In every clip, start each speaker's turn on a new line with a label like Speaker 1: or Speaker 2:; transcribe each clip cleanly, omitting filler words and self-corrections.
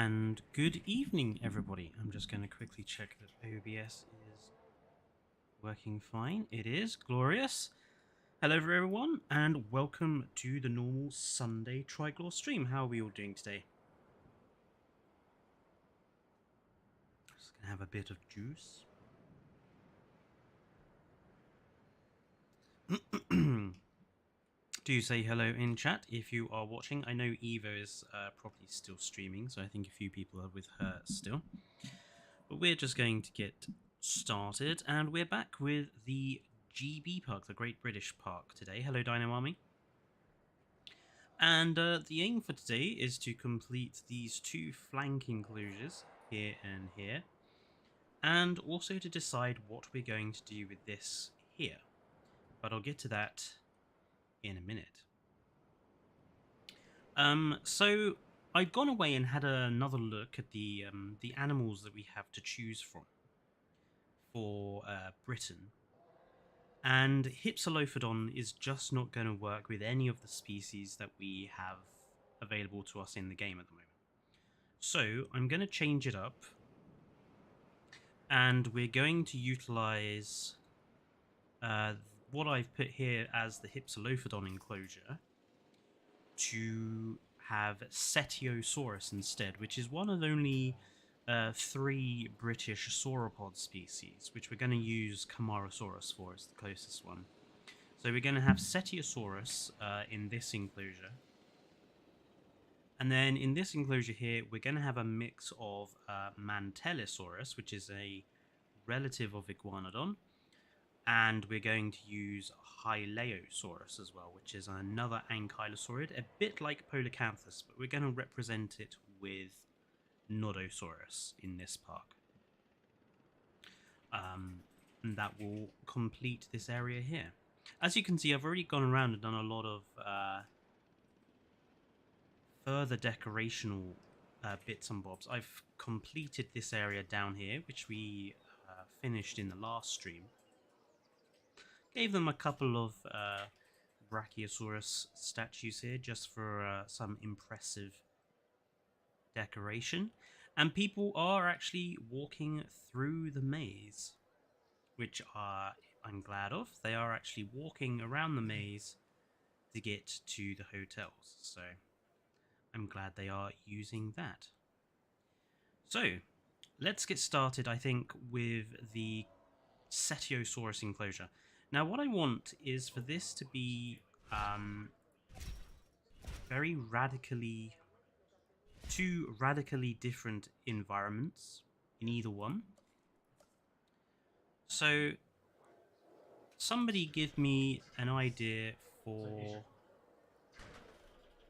Speaker 1: And good evening, everybody. I'm just going to quickly check that OBS is working fine. It is. Glorious. Hello, everyone, and welcome to the normal Sunday Triglaw stream. How are we all doing today? Just going to have a bit of juice. Do say hello in chat if you are watching. I know Eva is probably still streaming, so I think a few people are with her still. But we're just going to get started, and we're back with the GB Park, the Great British Park today. Hello, Dino Army. And the aim for today is to complete these two flank enclosures, here and here, and also to decide what we're going to do with this here. But I'll get to that in a minute. So I've gone away and had another look at the animals that we have to choose from for Britain. And Hypsilophodon is just not going to work with any of the species that we have available to us in the game at the moment. So I'm going to change it up, and we're going to utilize what I've put here as the Hypsilophodon enclosure to have Setiosaurus instead, which is one of only 3 British sauropod species, which we're going to use Camarasaurus for as the closest one. So we're going to have Setiosaurus in this enclosure. And then in this enclosure here, we're going to have a mix of Mantellisaurus, which is a relative of Iguanodon, and we're going to use Hylaeosaurus as well, which is another ankylosaurid, a bit like Polacanthus, but we're going to represent it with Nodosaurus in this park. And that will complete this area here. As you can see, I've already gone around and done a lot of further decorational bits and bobs. I've completed this area down here, which we finished in the last stream. Gave them a couple of Brachiosaurus statues here just for some impressive decoration. And people are actually walking through the maze, which I'm glad of. They are actually walking around the maze to get to the hotels. So I'm glad they are using that. So let's get started, I think, with the Setiosaurus enclosure. Now, what I want is for this to be very radically... two radically different environments in either one. So, somebody give me an idea for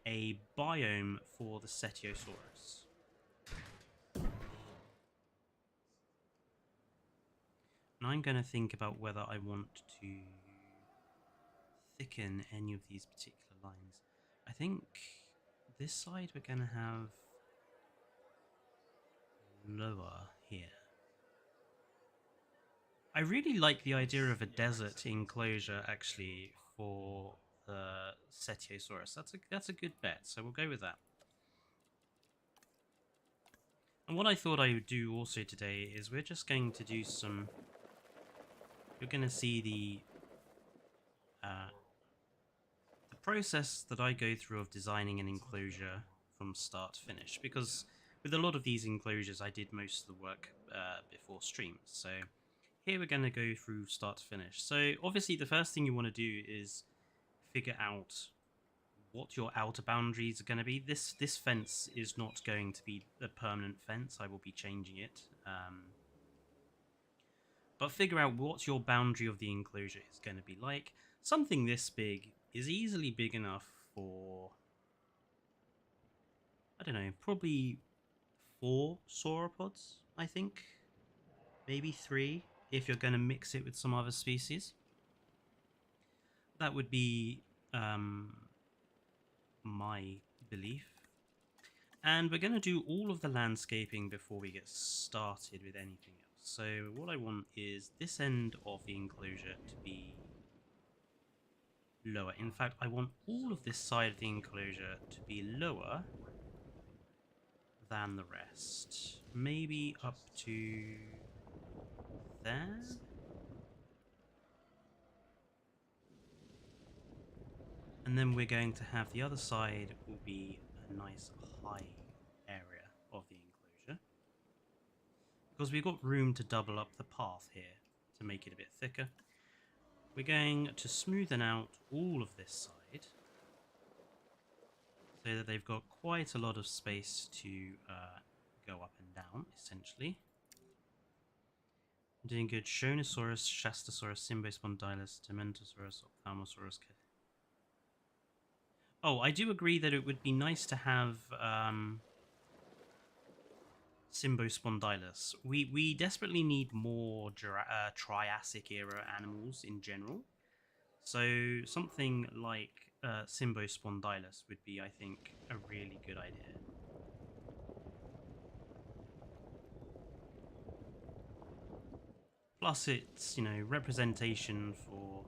Speaker 1: a biome for the Setiosaurus. And I'm going to think about whether I want to thicken any of these particular lines. I think this side we're going to have lower here. I really like the idea of a desert enclosure, actually, for the Setiosaurus. That's a good bet, so we'll go with that. And what I thought I would do also today is we're just going to do some... You're going to see the process that I go through of designing an enclosure from start to finish, because with a lot of these enclosures I did most of the work before streams. So here we're going to go through start to finish. So obviously the first thing you want to do is figure out what your outer boundaries are going to be. This fence is not going to be a permanent fence. I will be changing it. But figure out what your boundary of the enclosure is going to be like. Something this big is easily big enough for, I don't know, probably 4 sauropods, I think. Maybe 3, if you're going to mix it with some other species. That would be my belief. And we're going to do all of the landscaping before we get started with anything else. So what I want is this end of the enclosure to be lower. In fact, I want all of this side of the enclosure to be lower than the rest. Maybe up to there? And then we're going to have the other side will be a nice high area of the enclosure. Because we've got room to double up the path here to make it a bit thicker. We're going to smoothen out all of this side so that they've got quite a lot of space to go up and down, essentially. I'm doing good. Shonosaurus, Shastosaurus, Symbospondylus, Dementosaurus, Ophthalmosaurus. Oh, I do agree that it would be nice to have Symbospondylus. We desperately need more Triassic era animals in general. So something like Symbospondylus would be, I think, a really good idea. Plus, it's, you know, representation for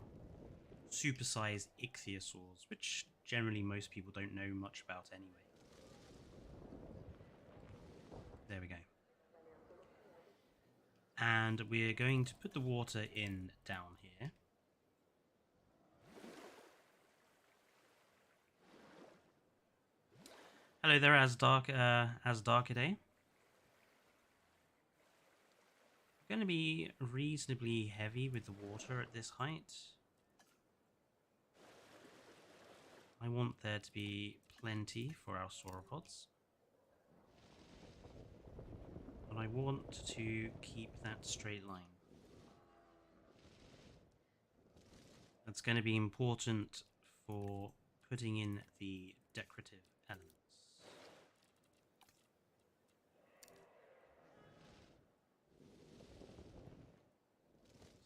Speaker 1: supersized ichthyosaurs, which generally most people don't know much about anyway. There we go. And we're going to put the water in down here. Hello there, Asdarkaday. Going to be reasonably heavy with the water at this height. I want there to be plenty for our sauropods. But I want to keep that straight line. That's going to be important for putting in the decorative elements.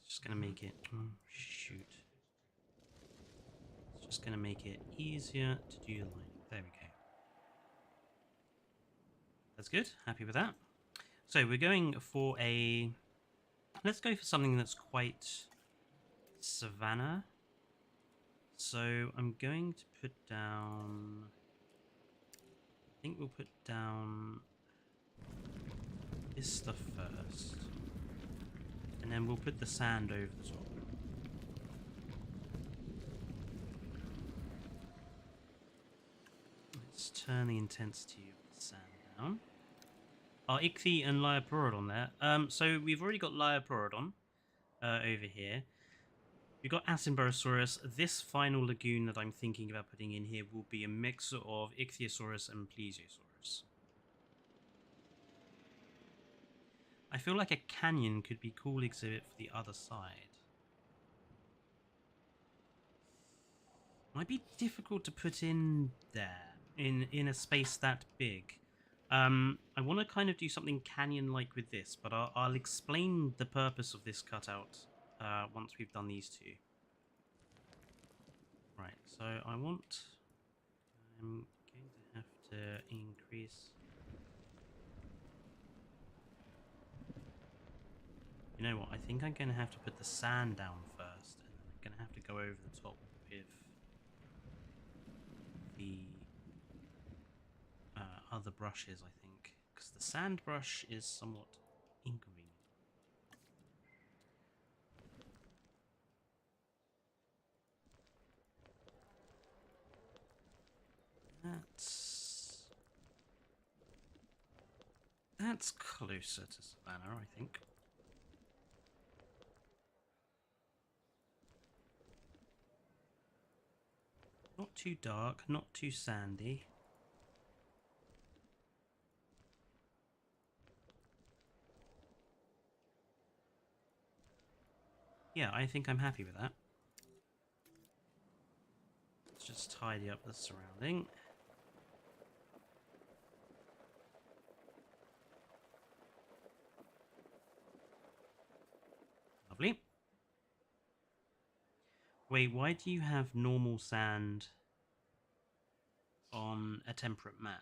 Speaker 1: It's just going to make it... Oh, shoot. It's just going to make it easier to do the line. There we go. That's good. Happy with that. So we're going for a... Let's go for something that's quite savanna. So I'm going to put down... I think we'll put down this stuff first. And then we'll put the sand over the top. Let's turn the intensity of the sand down. Our Ichthy and Liopleurodon there. So we've already got Liopleurodon over here. We've got Asimbarosaurus. This final lagoon that I'm thinking about putting in here will be a mix of Ichthyosaurus and Plesiosaurus. I feel like a canyon could be a cool exhibit for the other side. Might be difficult to put in there, in a space that big. I want to kind of do something canyon-like with this, but I'll explain the purpose of this cutout once we've done these two. Right, so I'm going to have to increase... You know what, I think I'm going to have to put the sand down first, and then I'm going to have to go over the top with the other brushes, I think, because the sand brush is somewhat inconvenient. That's closer to Savannah, I think. Not too dark, not too sandy. Yeah, I think I'm happy with that. Let's just tidy up the surrounding. Lovely. Wait, why do you have normal sand on a temperate map?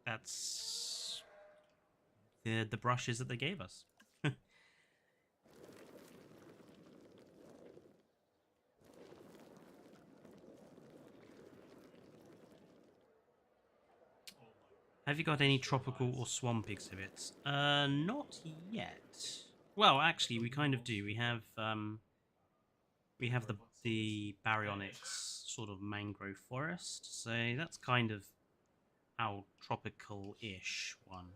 Speaker 1: That's the brushes that they gave us. Have you got any tropical or swamp exhibits? Not yet. Well, actually, we kind of do. We have the baryonyx sort of mangrove forest, so that's kind of our tropical-ish one.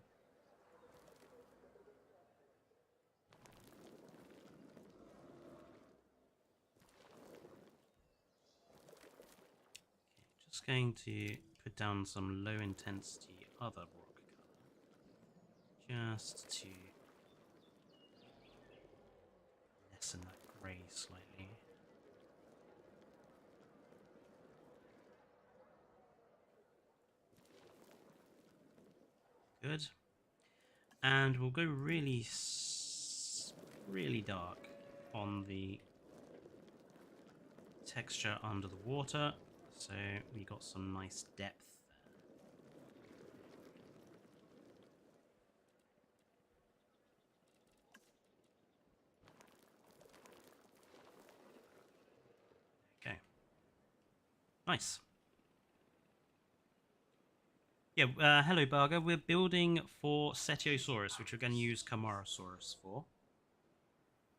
Speaker 1: Okay, just going to put down some low-intensity other rock color, just to lessen that grey slightly. Good. And we'll go really, really dark on the texture under the water, so we got some nice depth there. Okay. Nice. Yeah, hello Barger. We're building for Setiosaurus, which we're going to use Camarasaurus for.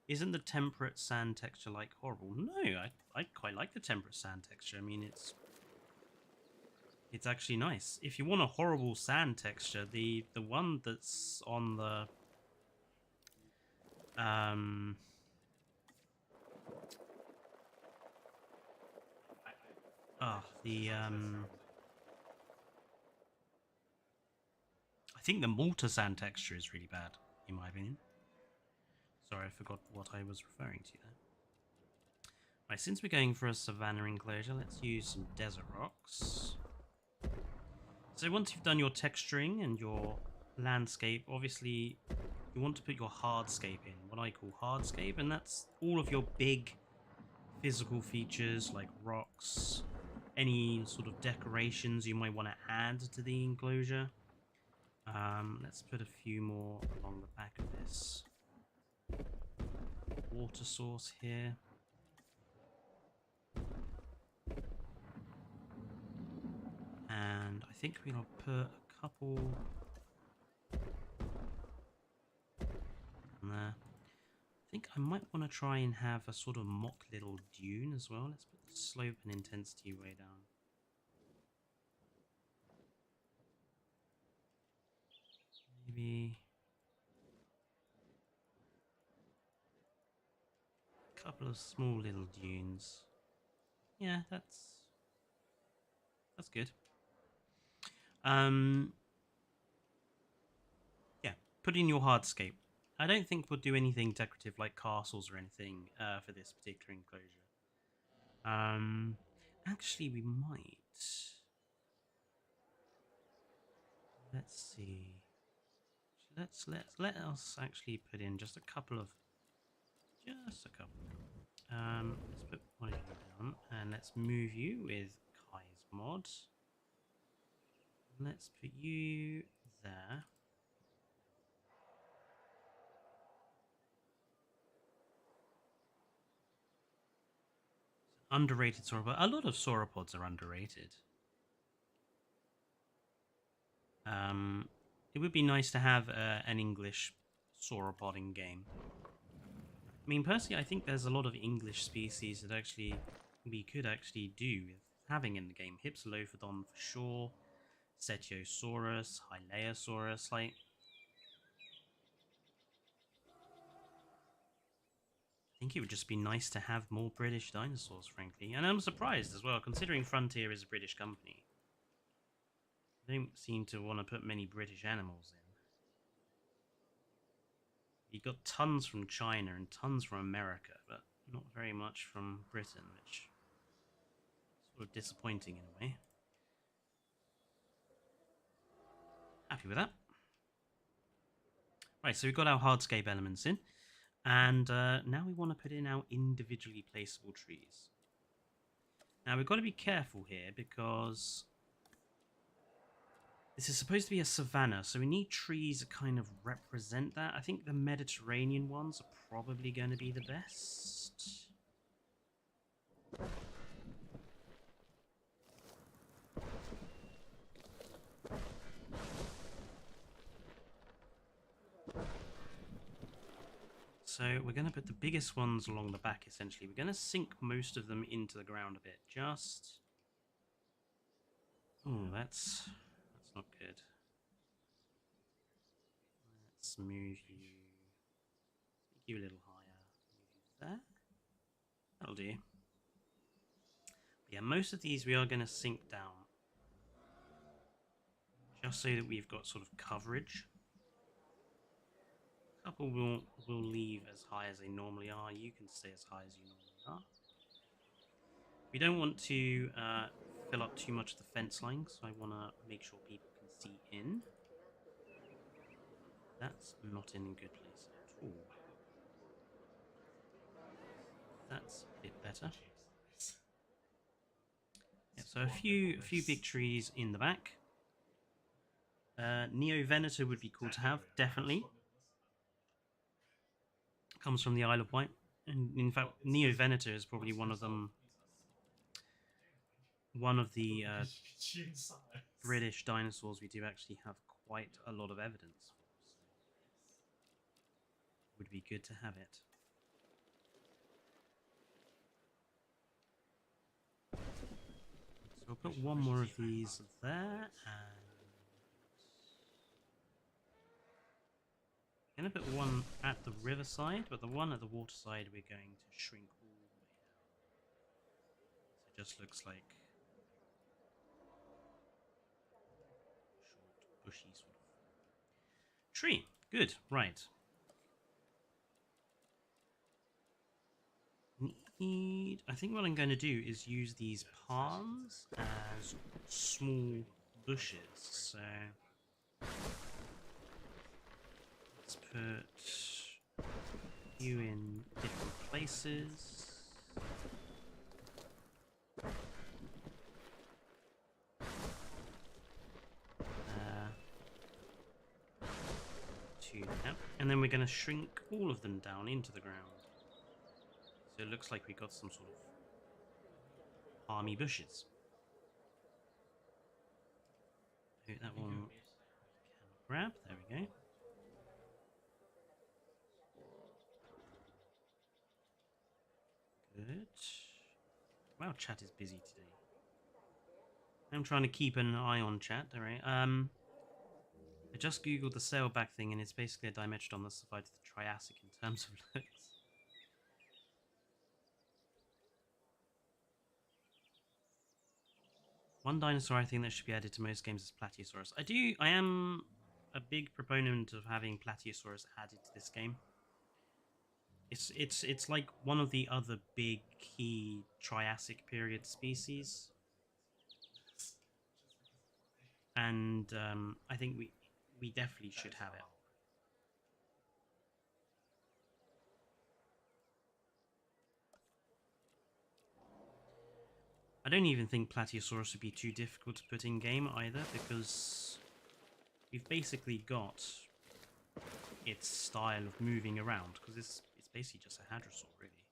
Speaker 1: Isn't the temperate sand texture like horrible? No, I quite like the temperate sand texture. I mean, it's actually nice. If you want a horrible sand texture, the one that's on the I think the Malta sand texture is really bad, in my opinion. Sorry, I forgot what I was referring to there. Right, since we're going for a savanna enclosure, let's use some desert rocks. So once you've done your texturing and your landscape, obviously you want to put your hardscape in, what I call hardscape, and that's all of your big physical features like rocks, any sort of decorations you might want to add to the enclosure. Let's put a few more along the back of this water source here. And I think we'll put a couple on there. I think I might want to try and have a sort of mock little dune as well. Let's put the slope and intensity way down. Maybe a couple of small little dunes. Yeah, that's good. Yeah, put in your hardscape. I don't think we'll do anything decorative like castles or anything for this particular enclosure. Actually, we might. Let's see. Let us actually put in just a couple. Let's put one of you down, and let's move you with Kai's mod. Let's put you there. Underrated sauropod. A lot of sauropods are underrated. It would be nice to have an English sauropod in game. I mean, personally, I think there's a lot of English species that actually we could actually do with having in the game. Hypsilophodon for sure, Setiosaurus, Hylaeosaurus, like. I think it would just be nice to have more British dinosaurs, frankly. And I'm surprised as well, considering Frontier is a British company. They don't seem to want to put many British animals in. You got tons from China and tons from America, but not very much from Britain, which is sort of disappointing in a way. Happy with that. Right, so we've got our hardscape elements in, and now we want to put in our individually placeable trees. Now we've got to be careful here because this is supposed to be a savanna, so we need trees that kind of represent that. I think the Mediterranean ones are probably going to be the best. So we're going to put the biggest ones along the back, essentially. We're going to sink most of them into the ground a bit. Just... Oh, that's not good. Let's move you a little higher. Move you there. That'll do. But yeah, most of these we are going to sink down. Just so that we've got sort of coverage. A couple will leave as high as they normally are. You can stay as high as you normally are. We don't want to fill up too much of the fence line, so I want to make sure people can see in. That's not in a good place at all. That's a bit better. Yeah, so a few big trees in the back. Neo Venator would be cool to have, definitely. Comes from the Isle of Wight. And in fact, Neo Venator is probably one of them. One of the British dinosaurs we do actually have quite a lot of evidence for. So would be good to have it. So I'll put one more of these there, and I'm going to put one at the riverside, but the one at the waterside we're going to shrink all the way down. So it just looks like short, bushy sort of tree. Good, right. I think what I'm going to do is use these palms as small bushes. So let's put you in different places. Two there. And then we're going to shrink all of them down into the ground. So it looks like we got some sort of palmy bushes. I hope that one can grab. There we go. Good. Wow, chat is busy today. I'm trying to keep an eye on chat. All right. I just googled the sailback thing, and it's basically a dimetrodon that survived the Triassic in terms of looks. One dinosaur I think that should be added to most games is Plateosaurus. I am a big proponent of having Plateosaurus added to this game. It's like one of the other big key Triassic period species. And I think we definitely should have it. I don't even think Plateosaurus would be too difficult to put in game either, because we've basically got its style of moving around, because it's basically just a hadrosaur, really.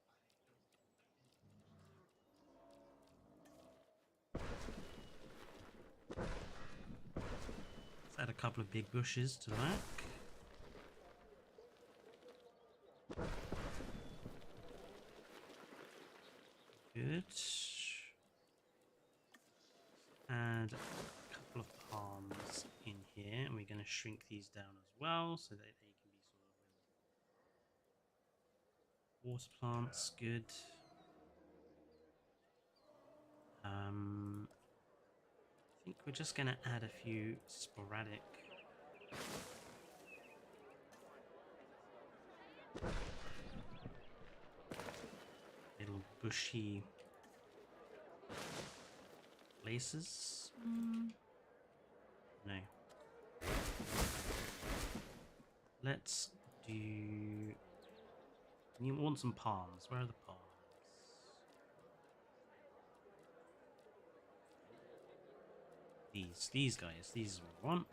Speaker 1: Let's add a couple of big bushes to that. Good. Add a couple of palms in here, and we're going to shrink these down as well so that they can be sort of water plants. Good. I think we're just going to add a few sporadic little bushy places. No. Let's do... You want some palms. Where are the palms? These guys. These are what we want.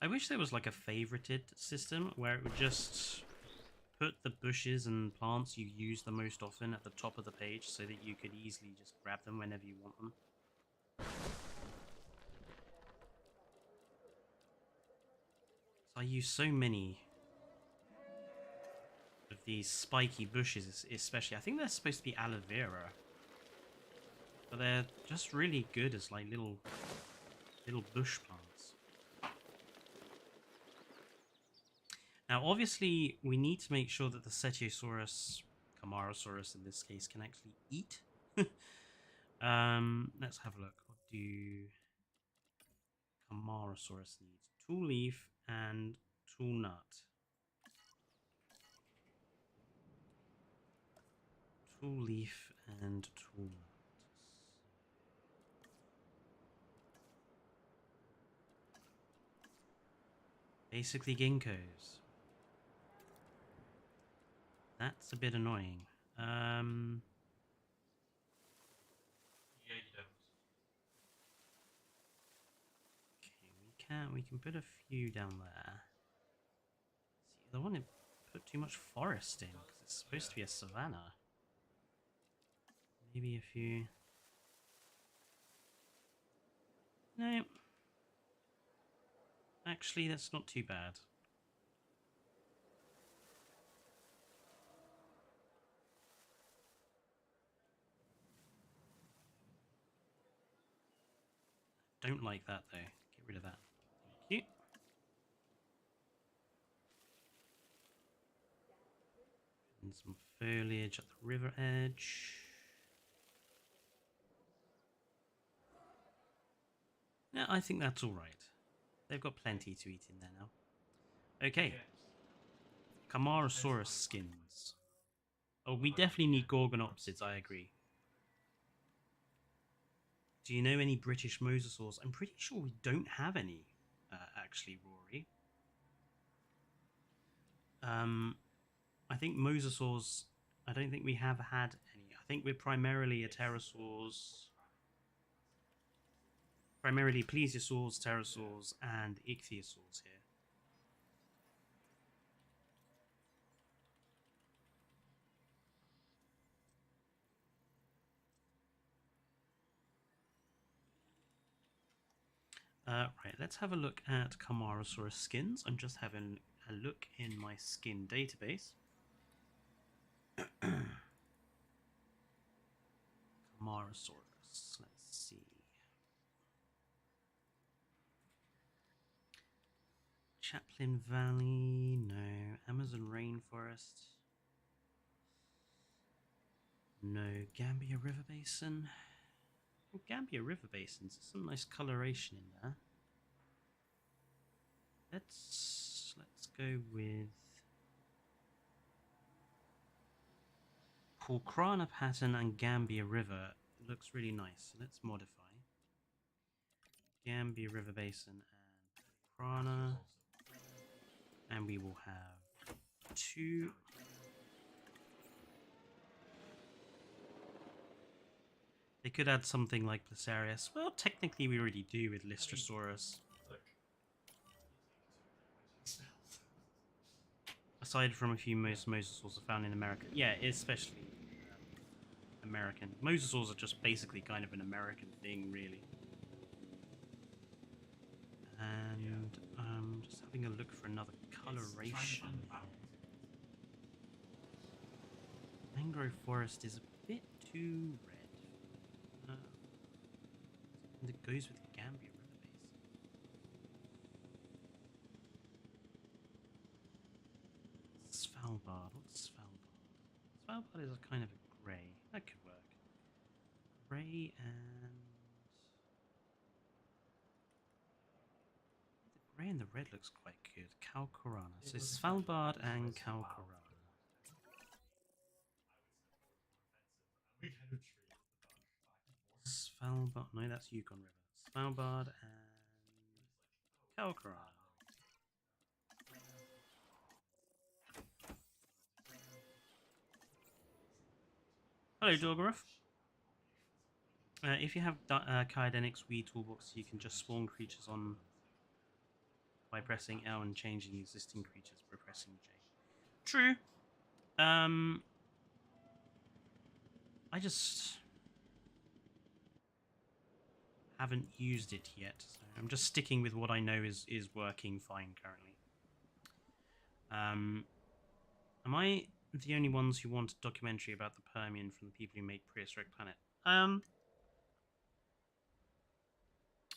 Speaker 1: I wish there was like a favorited system where it would just put the bushes and plants you use the most often at the top of the page so that you could easily just grab them whenever you want them. So I use so many of these spiky bushes, especially. I think they're supposed to be aloe vera, but they're just really good as like little bush plants. Now, obviously, we need to make sure that the Setiosaurus, Camarasaurus in this case, can actually eat. Let's have a look. What do Camarasaurus need? Tool leaf and tool nut. Tool leaf and tool nut. Basically ginkgos. That's a bit annoying. Yeah, you don't. Okay, we can put a few down there. See, I don't want to put too much forest in because it's supposed to be a savanna. Maybe a few. No. Actually, that's not too bad. Don't like that though. Get rid of that. Thank you. And some foliage at the river edge. Yeah, I think that's alright. They've got plenty to eat in there now. Okay. Camarasaurus skins. Oh, we definitely need Gorgonopsids, I agree. Do you know any British mosasaurs? I'm pretty sure we don't have any, actually, Rory. I think mosasaurs, I don't think we have had any. I think we're primarily a pterosaurs. Primarily plesiosaurs, pterosaurs, and ichthyosaurs here. Right, let's have a look at Camarasaurus skins. I'm just having a look in my skin database. Camarasaurus, let's see. Chaplin Valley, no. Amazon rainforest, no. Gambia River Basin. Oh, Gambia River Basins, there's some nice coloration in there. Let's go with Pulkrana pattern and Gambia River. It looks really nice. Let's modify Gambia River Basin and Pulkrana, and we will have 2. They could add something like Placerius. Well, technically we already do with Lystrosaurus. Aside from a few mosasaurs are found in America. Yeah, especially American. Mosasaurs are just basically kind of an American thing, really. And just having a look for another coloration. Mangrove forest is a bit too red. And it goes with Gambia River Basin. Svalbard. What's Svalbard? Svalbard is a kind of a grey. That could work. Grey and... the grey and the red looks quite good. Kalkorana. So Svalbard and Kalkorana. Svalbard. No, that's Yukon River. Svalbard and Kalkorana. Hello, Dorgoroth. If you have Kyodenics Wii Toolbox, you can just spawn creatures on by pressing L and changing existing creatures by pressing J. True. I just haven't used it yet, so I'm just sticking with what I know is working fine currently. Am I the only ones who want a documentary about the Permian from the people who make Prehistoric Planet?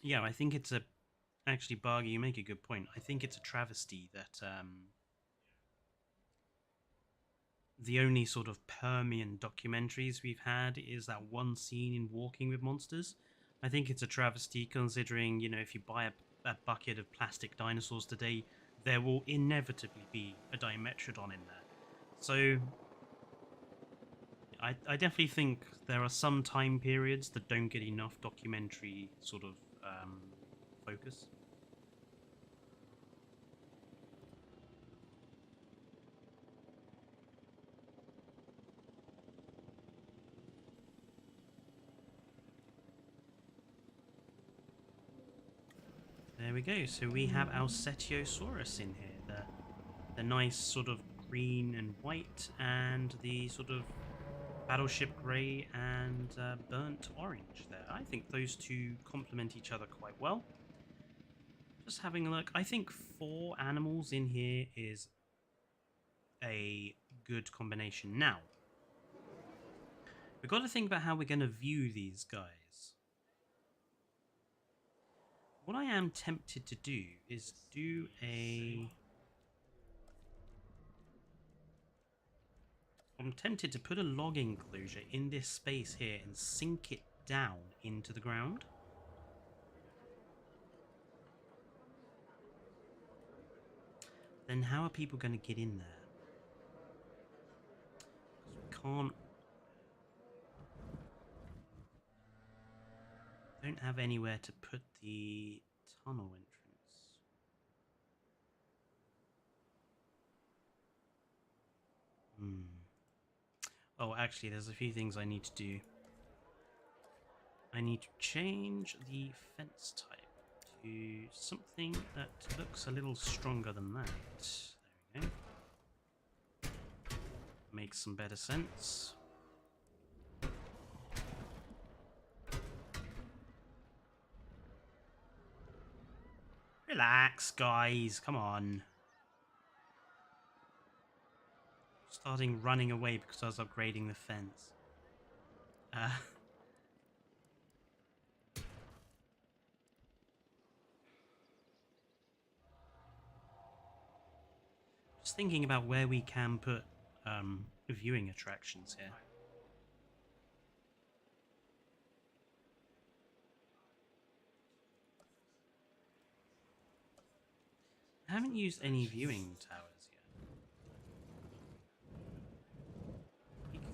Speaker 1: Yeah, I think it's a... Actually, Bargy, you make a good point. I think it's a travesty that the only sort of Permian documentaries we've had is that one scene in Walking with Monsters. I think it's a travesty considering, you know, if you buy a bucket of plastic dinosaurs today, there will inevitably be a Dimetrodon in there. So I definitely think there are some time periods that don't get enough documentary sort of focus. There we go. So we have our Setiosaurus in here. The nice sort of green and white, and the sort of battleship grey and burnt orange there. I think those two complement each other quite well. Just having a look. I think 4 animals in here is a good combination. Now, we've got to think about how we're going to view these guys. What I am tempted to do is do a... I'm tempted to put a log enclosure in this space here and sink it down into the ground. Then how are people going to get in there? Because we can't... don't have anywhere to put the tunnel entrance. Oh, actually, there's a few things I need to do. I need to change the fence type to something that looks a little stronger than that. There we go. Makes some better sense. Relax, guys. Come on. Starting running away because I was upgrading the fence. Just thinking about where we can put viewing attractions here. I haven't used any viewing towers yet.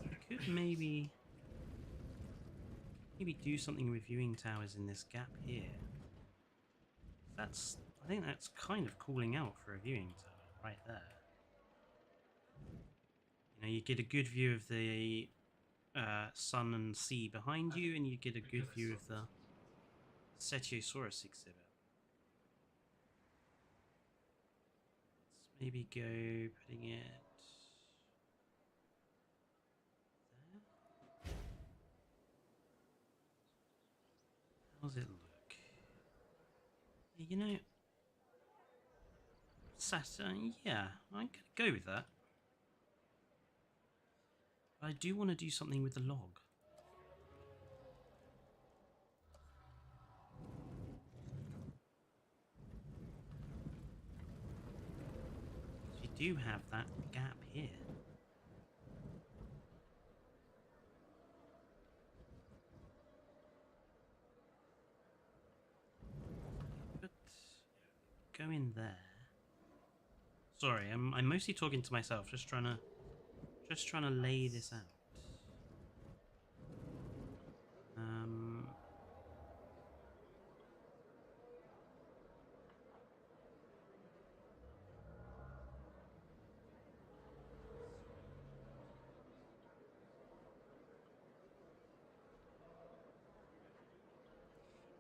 Speaker 1: We could maybe do something with viewing towers in this gap here. I think that's kind of calling out for a viewing tower right there. You know, you get a good view of the sun and sea behind you, and you get a good view of the Setiosaurus exhibit. Let's maybe go putting it there. How's it look? You know, Saturn, yeah, I'm gonna go with that. But I do want to do something with the log. You do have that gap here. But go in there. Sorry, I'm mostly talking to myself, just trying to lay this out.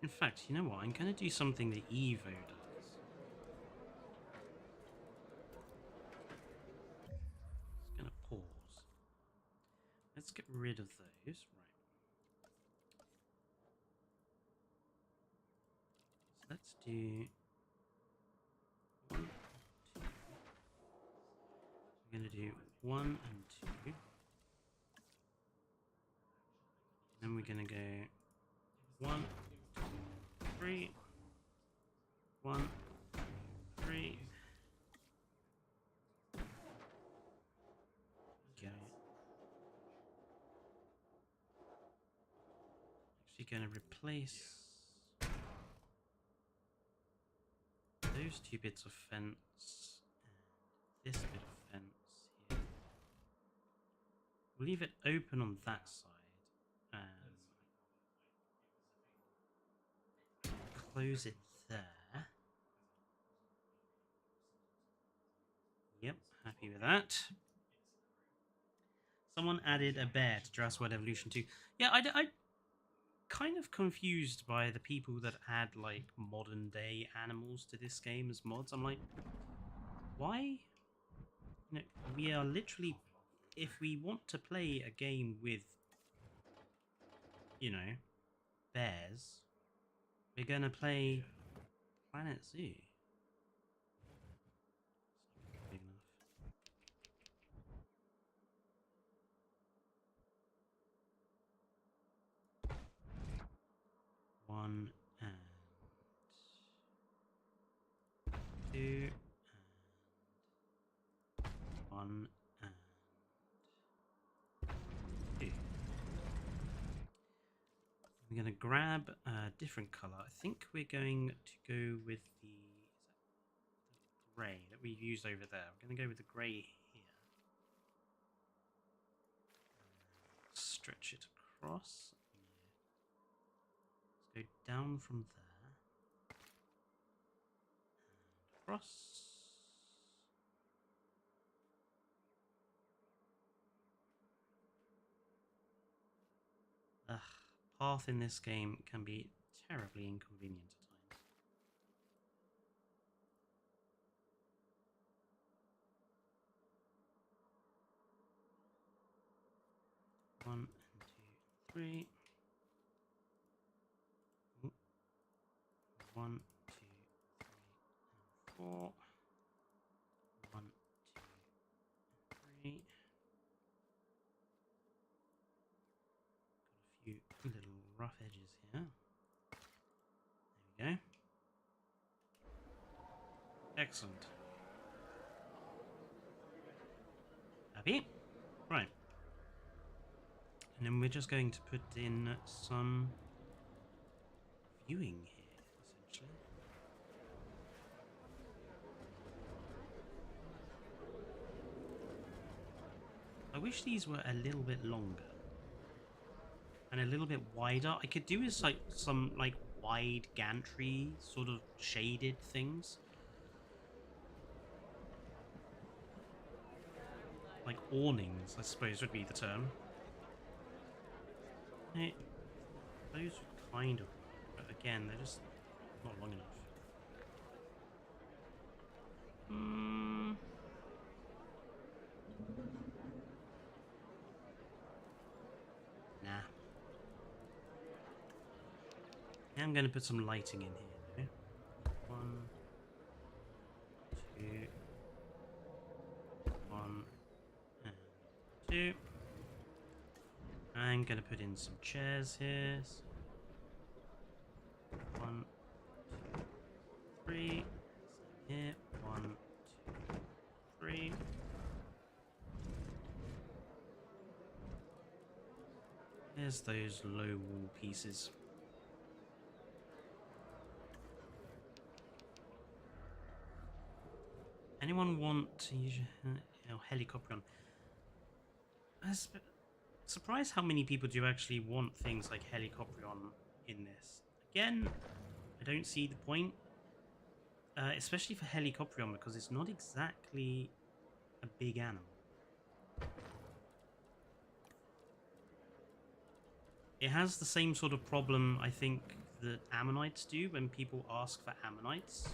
Speaker 1: In fact, you know what? I'm going to do something that Evo does. rid of those. Right. So let's do 1, 2. I'm going to do 1 and 2. Then we're going to go 1, 2, 3. 1, 3. Go. Actually going to replace those 2 bits of fence and this bit of fence here. We'll leave it open on that side and close it there. Yep, happy with that. Someone added a bear to Jurassic World Evolution 2. Yeah, I kind of confused by the people that add like modern day animals to this game as mods. I'm like, why? You know, we are literally, if we want to play a game with, you know, bears, we're gonna play Planet Zoo. It's not big enough. 1 and 2 and 1 and 2. We're going to grab a different color. I think we're going to go with the grey that we used over there. We're going to go with the grey here. Stretch it across. Let's go down from there. And across. Ugh. Path in this game can be terribly inconvenient at times. 1 and 2, 3. 1, 2, 3, and 4. 1, 2, 3. Got a few little rough edges here. There we go. Excellent. Happy? Right. And then we're just going to put in some viewing here, essentially. I wish these were a little bit longer and a little bit wider. I could do is like some like wide gantry sort of shaded things. Like awnings, I suppose would be the term. Those kind of, but again, they're just not long enough. Nah. Now I'm going to put some lighting in here. 1, 2, 1, and 2. I'm going to put in some chairs here. So 1, 2, 3. Same here. 1, 2, 3. There's those low wall pieces. Anyone want to use helicopter on? I'm surprised how many people do actually want things like Helicoprion in this. Again, I don't see the point. Especially for Helicoprion, because it's not exactly a big animal. It has the same sort of problem, I think, that ammonites do when people ask for ammonites.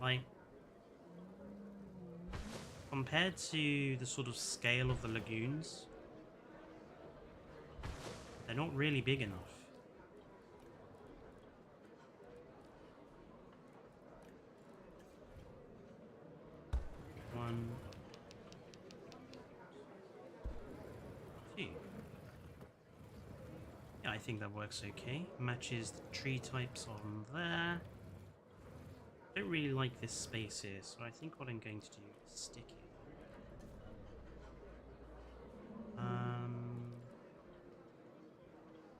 Speaker 1: Like, compared to the sort of scale of the lagoons, They're not really big enough. One, two. Yeah, I think that works okay. Matches the tree types on there. Don't really like this space here, so I think what I'm going to do is stick it.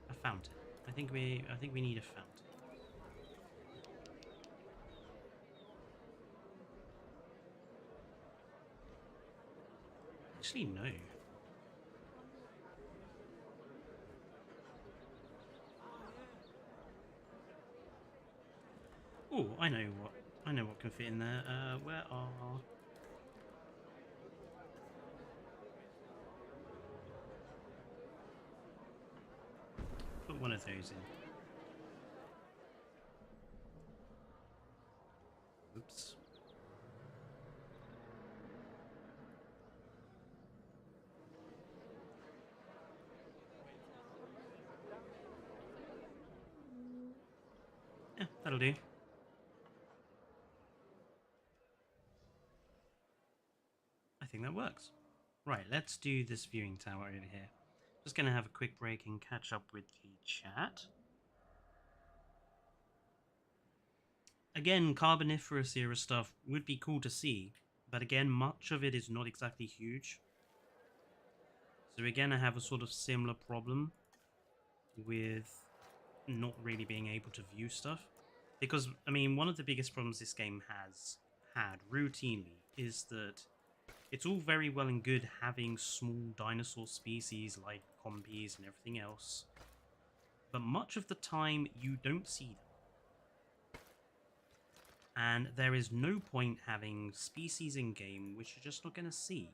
Speaker 1: A fountain. I think we need a fountain. Actually, no. Oh, I know what can fit in there. Where are... Put one of those in. Oops. Yeah, that'll do. I think that works. Right, let's do this viewing tower over here. Just going to have a quick break and catch up with the chat. Again, Carboniferous era stuff would be cool to see, but again, much of it is not exactly huge. So again, I have a sort of similar problem with not really being able to view stuff. Because, I mean, one of the biggest problems this game has had routinely is that it's all very well and good having small dinosaur species like compies and everything else, but much of the time you don't see them. And there is no point having species in game which you're just not going to see.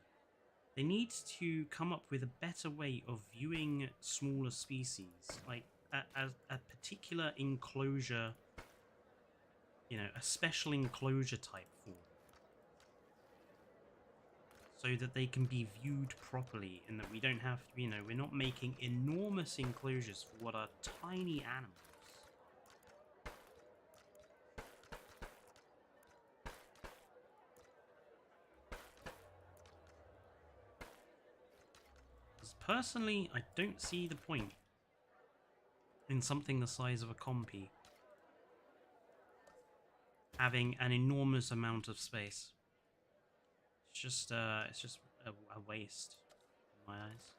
Speaker 1: They need to come up with a better way of viewing smaller species, like a particular enclosure, you know, a special enclosure type form, so that they can be viewed properly and that we don't have to, you know, we're not making enormous enclosures for what are tiny animals. Personally, I don't see the point in something the size of a compy having an enormous amount of space. It's just a waste in my eyes.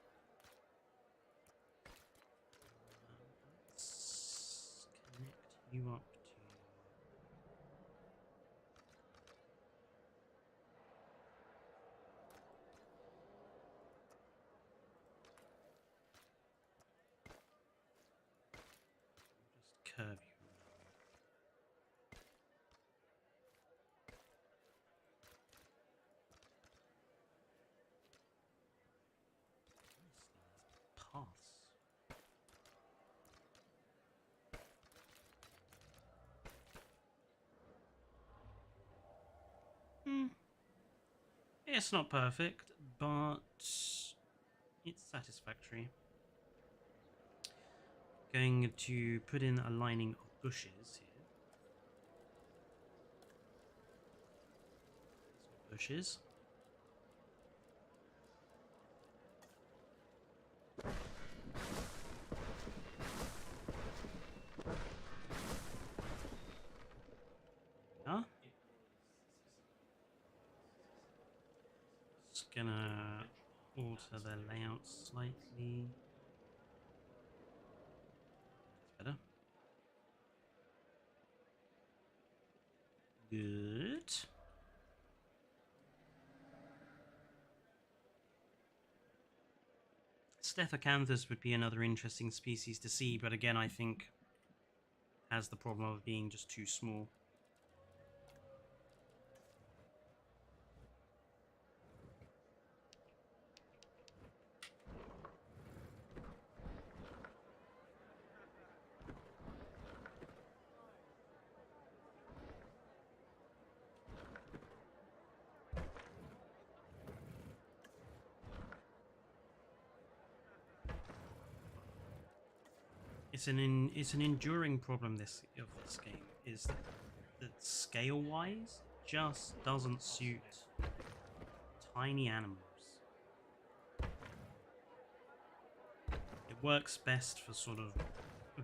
Speaker 1: Let's connect you up to... Just curve you. Paths. It's not perfect, but it's satisfactory. Going to put in a lining of bushes here. Some bushes. Just gonna alter the layout slightly. Better. Good. Stephacanthus would be another interesting species to see, but again, I think has the problem of being just too small. it's an enduring problem this game is that scale wise just doesn't suit tiny animals. It works best for sort of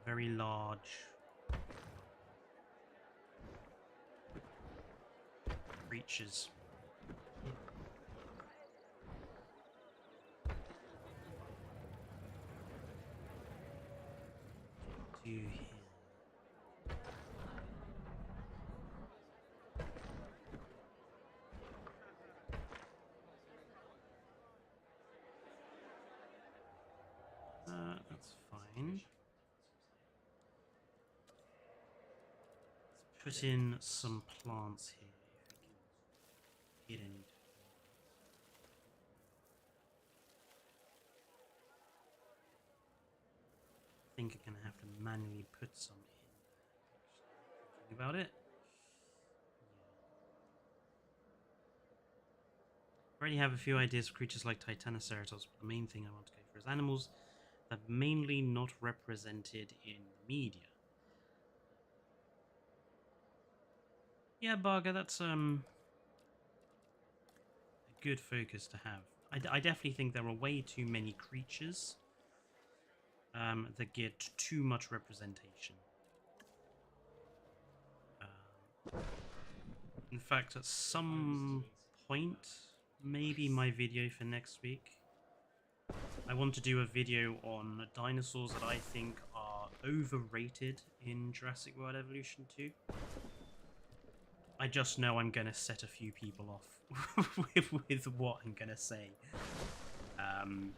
Speaker 1: very large creatures. Do him. That's fine. Let's put in some plants here if we can get any. I think I'm gonna have to manually put some in. Thinking about it. I already have a few ideas for creatures like Titanoceratops, but the main thing I want to go for is animals that are mainly not represented in the media. Yeah, Barger, that's a good focus to have. I definitely think there are way too many creatures that get too much representation. In fact, at some point, maybe my video for next week, I want to do a video on dinosaurs that I think are overrated in Jurassic World Evolution 2. I just know I'm going to set a few people off with what I'm going to say. I'm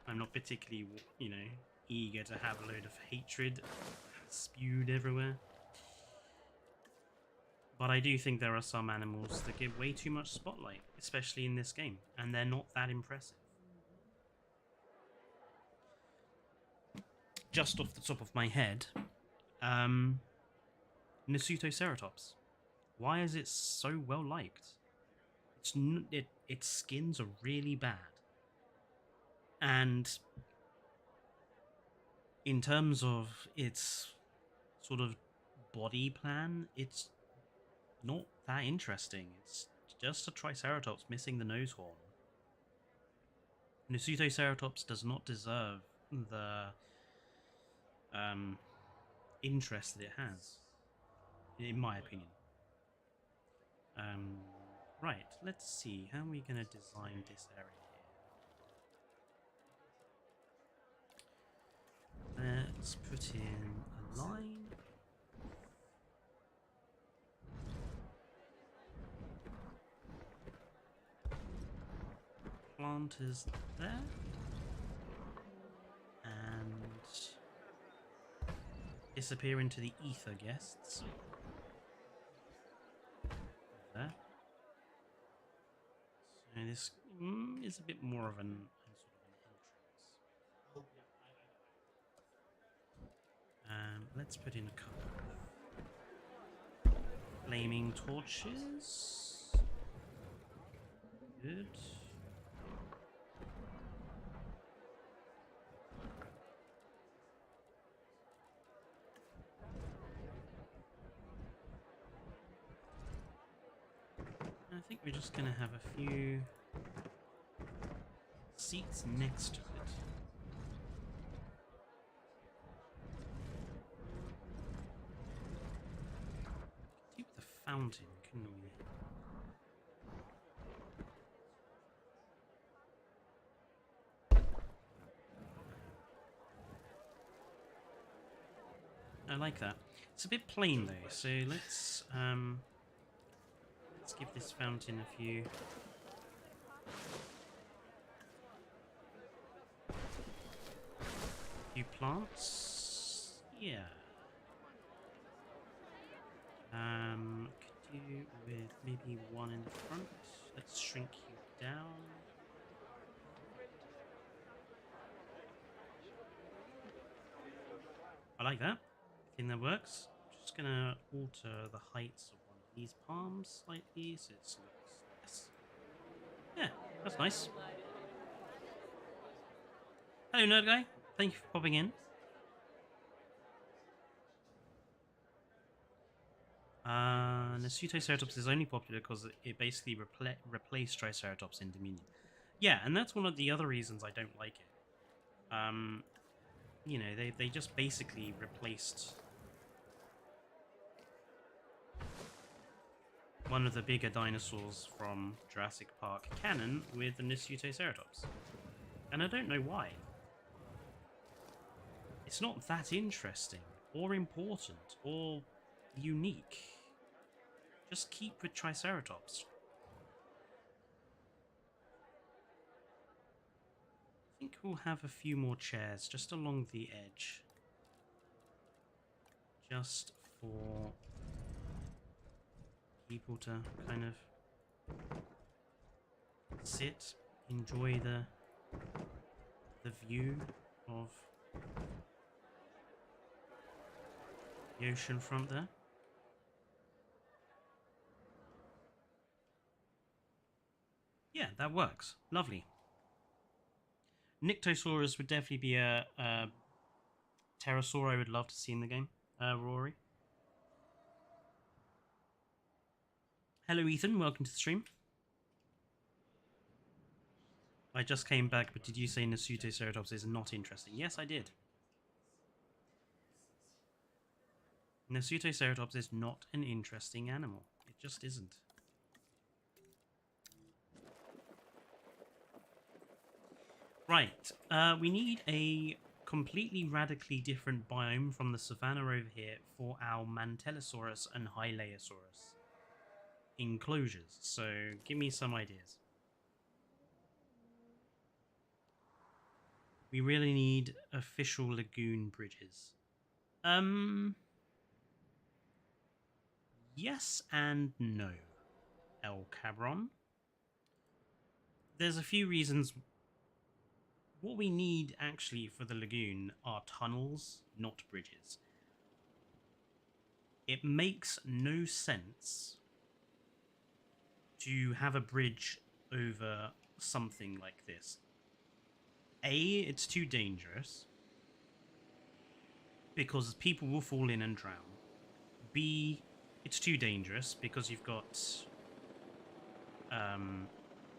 Speaker 1: not particularly, eager to have a load of hatred spewed everywhere. But I do think there are some animals that get way too much spotlight, especially in this game, and they're not that impressive. Just off the top of my head, Setiosaurus. Why is it so well liked? Its skins are really bad, and in terms of its sort of body plan, it's not that interesting. It's just a Triceratops missing the nose horn. Setiosaurus does not deserve the interest that it has, in my opinion. Right, let's see. How are we going to design this area here? Let's put in a line. Planters there. And disappear into the ether guests. There. So this is a bit more of an sort of an entrance. Let's put in a couple of flaming torches. Good. I think we're just going to have a few seats next to it. Do with the fountain, couldn't we? I like that. It's a bit plain though, so let's give this fountain a few plants. Yeah. Could do with maybe one in the front. Let's shrink you down. I like that. I think that works. Just gonna alter the heights of one of these palms slightly so it looks less. Yeah, that's nice. Hello, Nerd Guy. Thank you for popping in. Ceratops is only popular because it basically replaced Triceratops in Dominion. Yeah, and that's one of the other reasons I don't like it. You know, they just basically replaced one of the bigger dinosaurs from Jurassic Park canon with the Ceratops. And I don't know why. It's not that interesting, or important, or unique. Just keep with Triceratops. I think we'll have a few more chairs just along the edge. Just for people to kind of sit, enjoy the view of the ocean front there. Yeah, that works. Lovely. Nyctosaurus would definitely be a pterosaur I would love to see in the game. Rory. Hello, Ethan. Welcome to the stream. I just came back, but did you say Ceratops is not interesting? Yes, I did. Ceratops is not an interesting animal. It just isn't. Right, we need a completely radically different biome from the savannah over here for our Mantellosaurus and Hylaeosaurus enclosures. So give me some ideas. We really need official lagoon bridges. Yes and no, El Cabron. There's a few reasons. What we need actually for the lagoon are tunnels, not bridges. It makes no sense to have a bridge over something like this. A, it's too dangerous because people will fall in and drown. B, it's too dangerous because you've got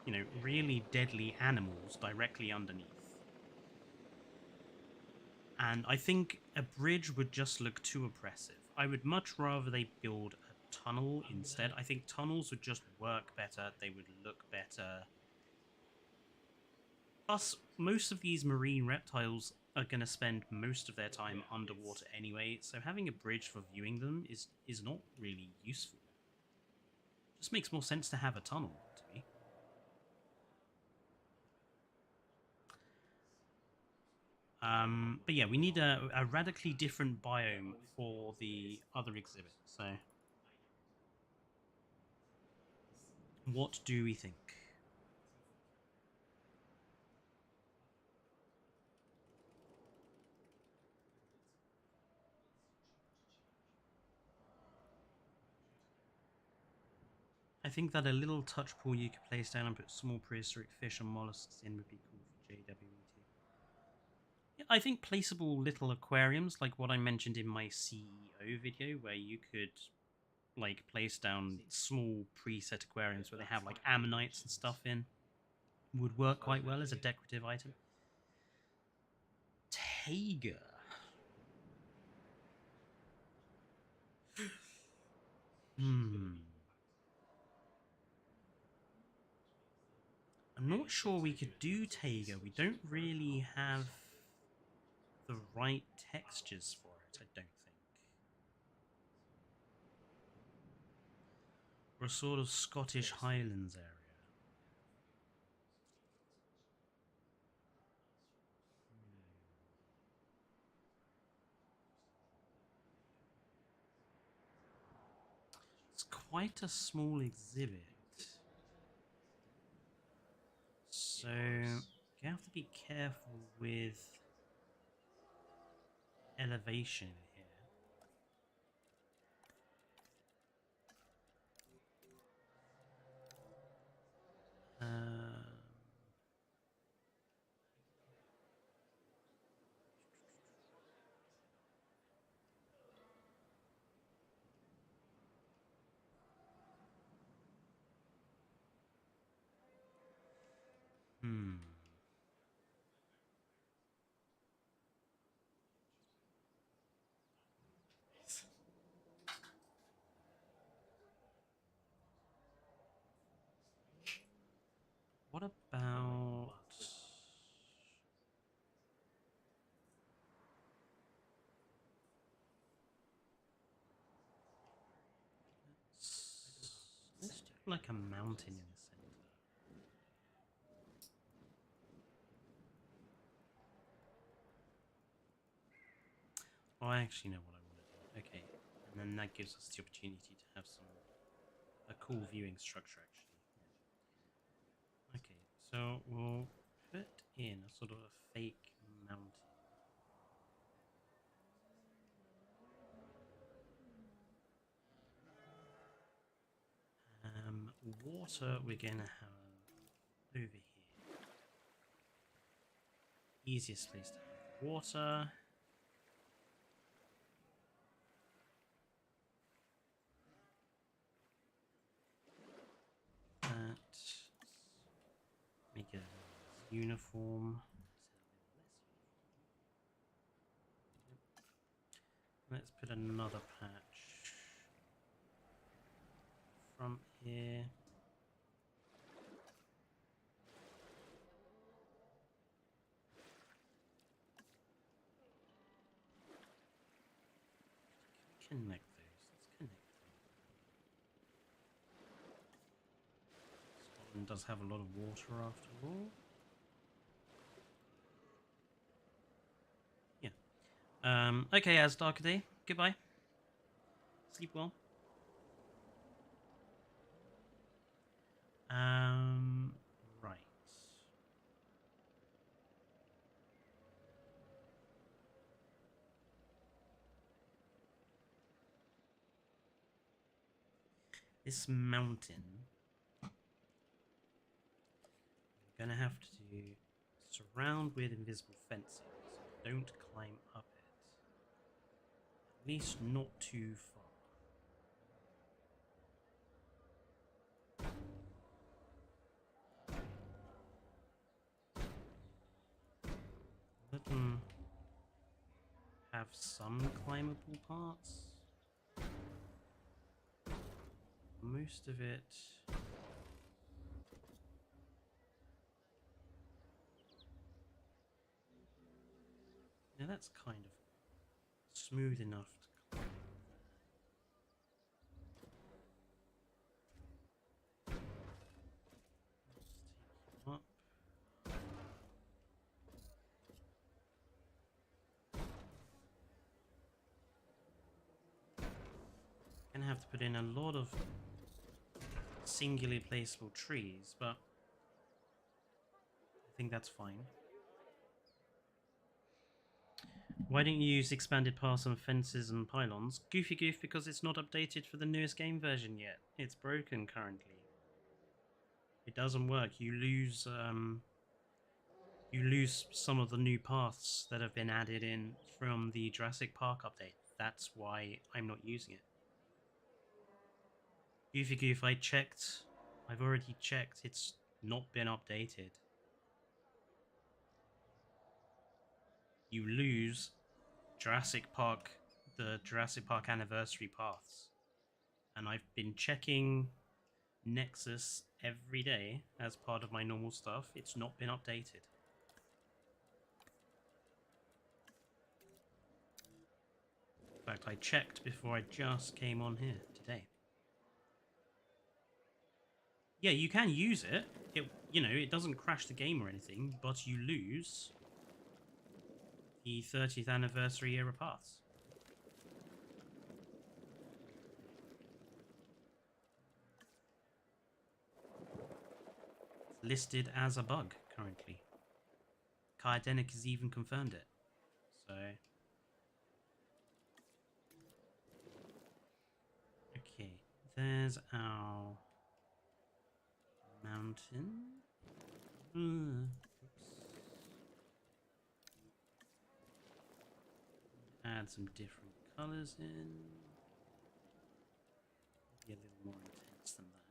Speaker 1: you know, really deadly animals directly underneath. And I think a bridge would just look too oppressive. I would much rather they build a tunnel instead. I think tunnels would just work better. They would look better. Plus, most of these marine reptiles are going to spend most of their time underwater anyway, so having a bridge for viewing them is not really useful. It just makes more sense to have a tunnel, to me. But yeah, we need a radically different biome for the other exhibit. So, what do we think? I think that a little touch pool you could place down and put small prehistoric fish and mollusks in would be cool for JWET. Yeah, I think placeable little aquariums, like what I mentioned in my CEO video, where you could like place down small preset aquariums where they have like ammonites and stuff in, would work quite well as a decorative item. Taiga. I'm not sure we could do Taiga. We don't really have the right textures for it, I don't think. Or a sort of Scottish Highlands area. It's quite a small exhibit. So you have to be careful with elevation here. Hmm. What about... Let's do like a mountain in the center. Oh, I actually know what I want to do. Okay, and then that gives us the opportunity to have a cool viewing structure, actually. Okay, so we'll put in a sort of a fake mountain. Water we're gonna have over here. Easiest place to have water. That. Make it uniform. Let's put another patch from here. Connect those. Let's connect them. Scotland does have a lot of water after all. Yeah. Okay, as dark a day. Goodbye. Sleep well. Right. This mountain, I'm gonna have to surround with invisible fencing, so don't climb up it. At least not too far. Let them have some climbable parts. Most of it... Now that's kind of smooth enough to climb. Let's take you up. Gonna have to put in a lot of singularly placeable trees, but I think that's fine. Why don't you use expanded paths on fences and pylons? Goofy goof, because it's not updated for the newest game version yet. It's broken currently. It doesn't work. You lose some of the new paths that have been added in from the Jurassic Park update. That's why I'm not using it. Goofy goof, I've already checked, it's not been updated. You lose the Jurassic Park anniversary paths. And I've been checking Nexus every day as part of my normal stuff. It's not been updated. In fact, I checked before I just came on here today. Yeah, you can use it. It doesn't crash the game or anything, but you lose the 30th anniversary era paths. It's listed as a bug currently. Kaidenic has even confirmed it. So... Okay, there's our mountain. Add some different colors in. Be a little more intense than that.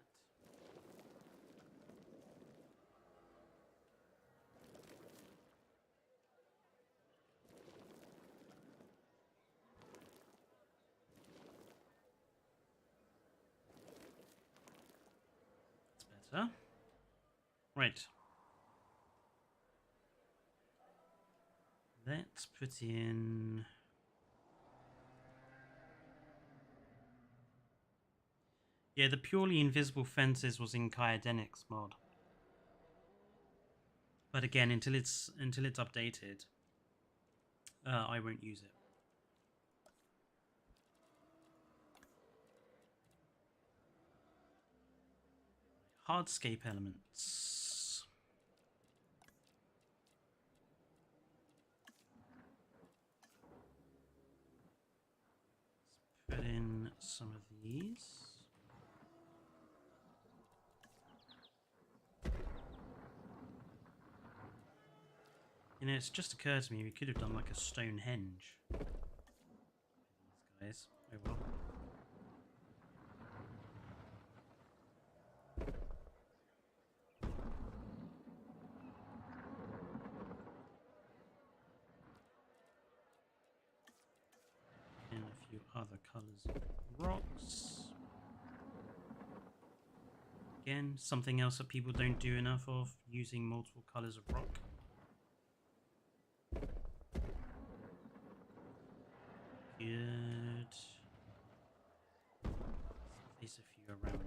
Speaker 1: better. Right. Let's put in... Yeah, the purely invisible fences was in Kyodenic's mod. But again, until it's updated, I won't use it. Hardscape elements. Let's put in some of these. You know, it's just occurred to me we could have done like a Stonehenge for these guys. Oh well. And a few other colours of rocks. Again, something else that people don't do enough of, using multiple colours of rock. Good. Let's place a few around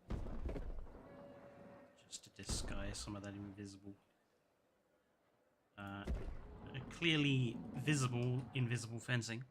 Speaker 1: here. Just to disguise some of that invisible. Clearly visible, invisible fencing.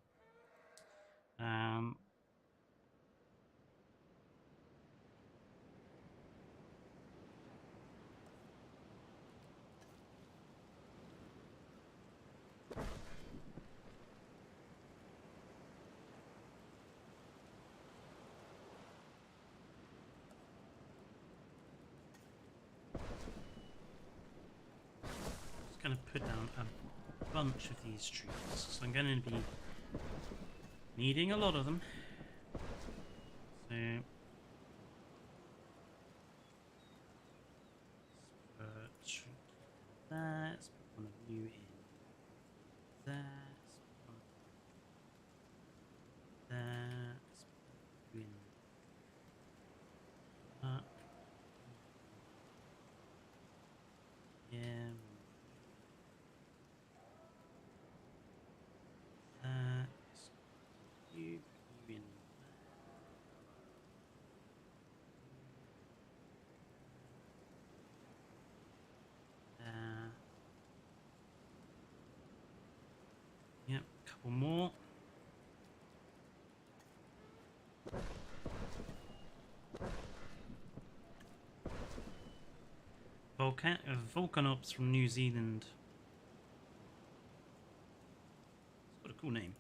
Speaker 1: Going to put down a bunch of these trees, so I'm going to be needing a lot of them. So let's put that. Let's put one of you in there. Let's put one of there. Let's put you in that. Yeah. You in yep, a couple more. Volcanops from New Zealand. It's got a cool name.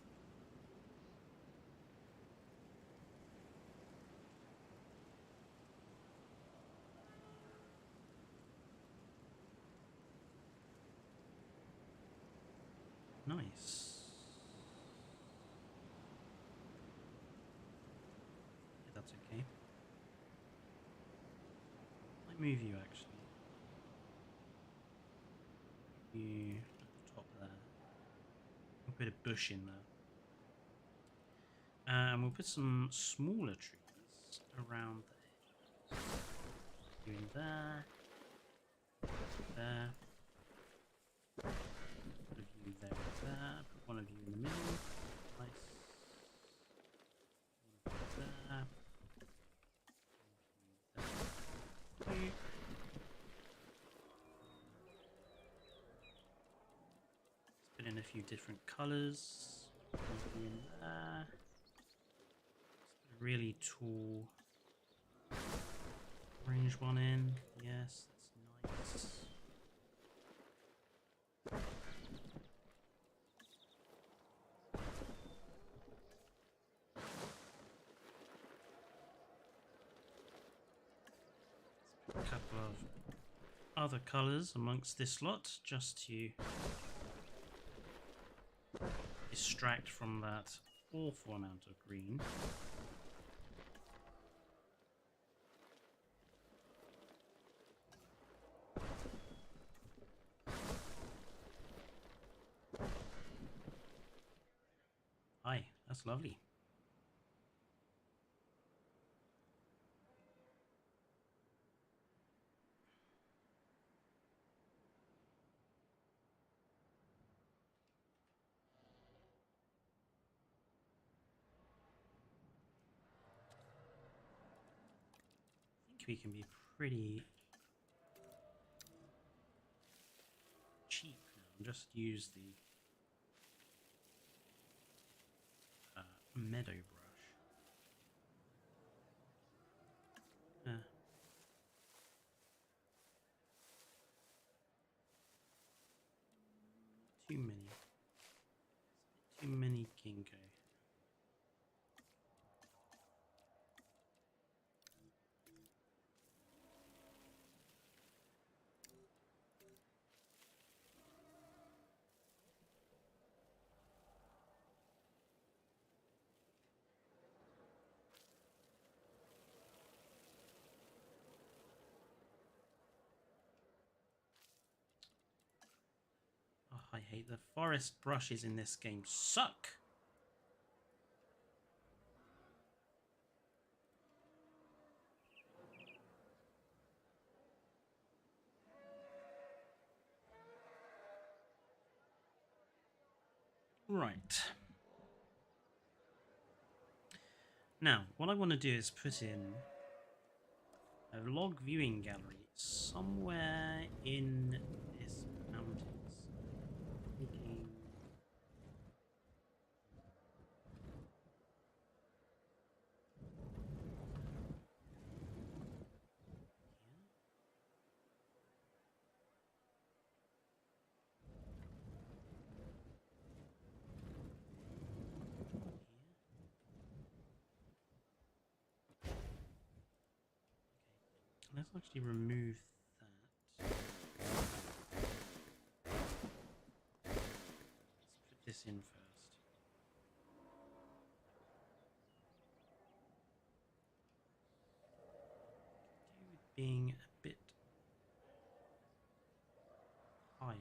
Speaker 1: Nice. Yeah, that's okay. Might move you actually. You at the top there. We'll put a bush in there. And we'll put some smaller trees around there. You in there. There. Put a view there and there. Put one of you in the middle. Nice. One of you there. One of you there. Let's put in a few different colours. One of you in there. Let's put a really tall orange one in. Yes, that's nice. A couple of other colours amongst this lot just to distract from that awful amount of green. Hi, that's lovely. we can be pretty cheap now. Just use the meadow brush. Too many. Too many ginkgo. Oh, I hate the forest brushes in this game. Suck! Right. Now, what I want to do is put in a log viewing gallery somewhere in this mountains. Thinking let's actually remove that. Let's put this in first. Do with being a bit higher.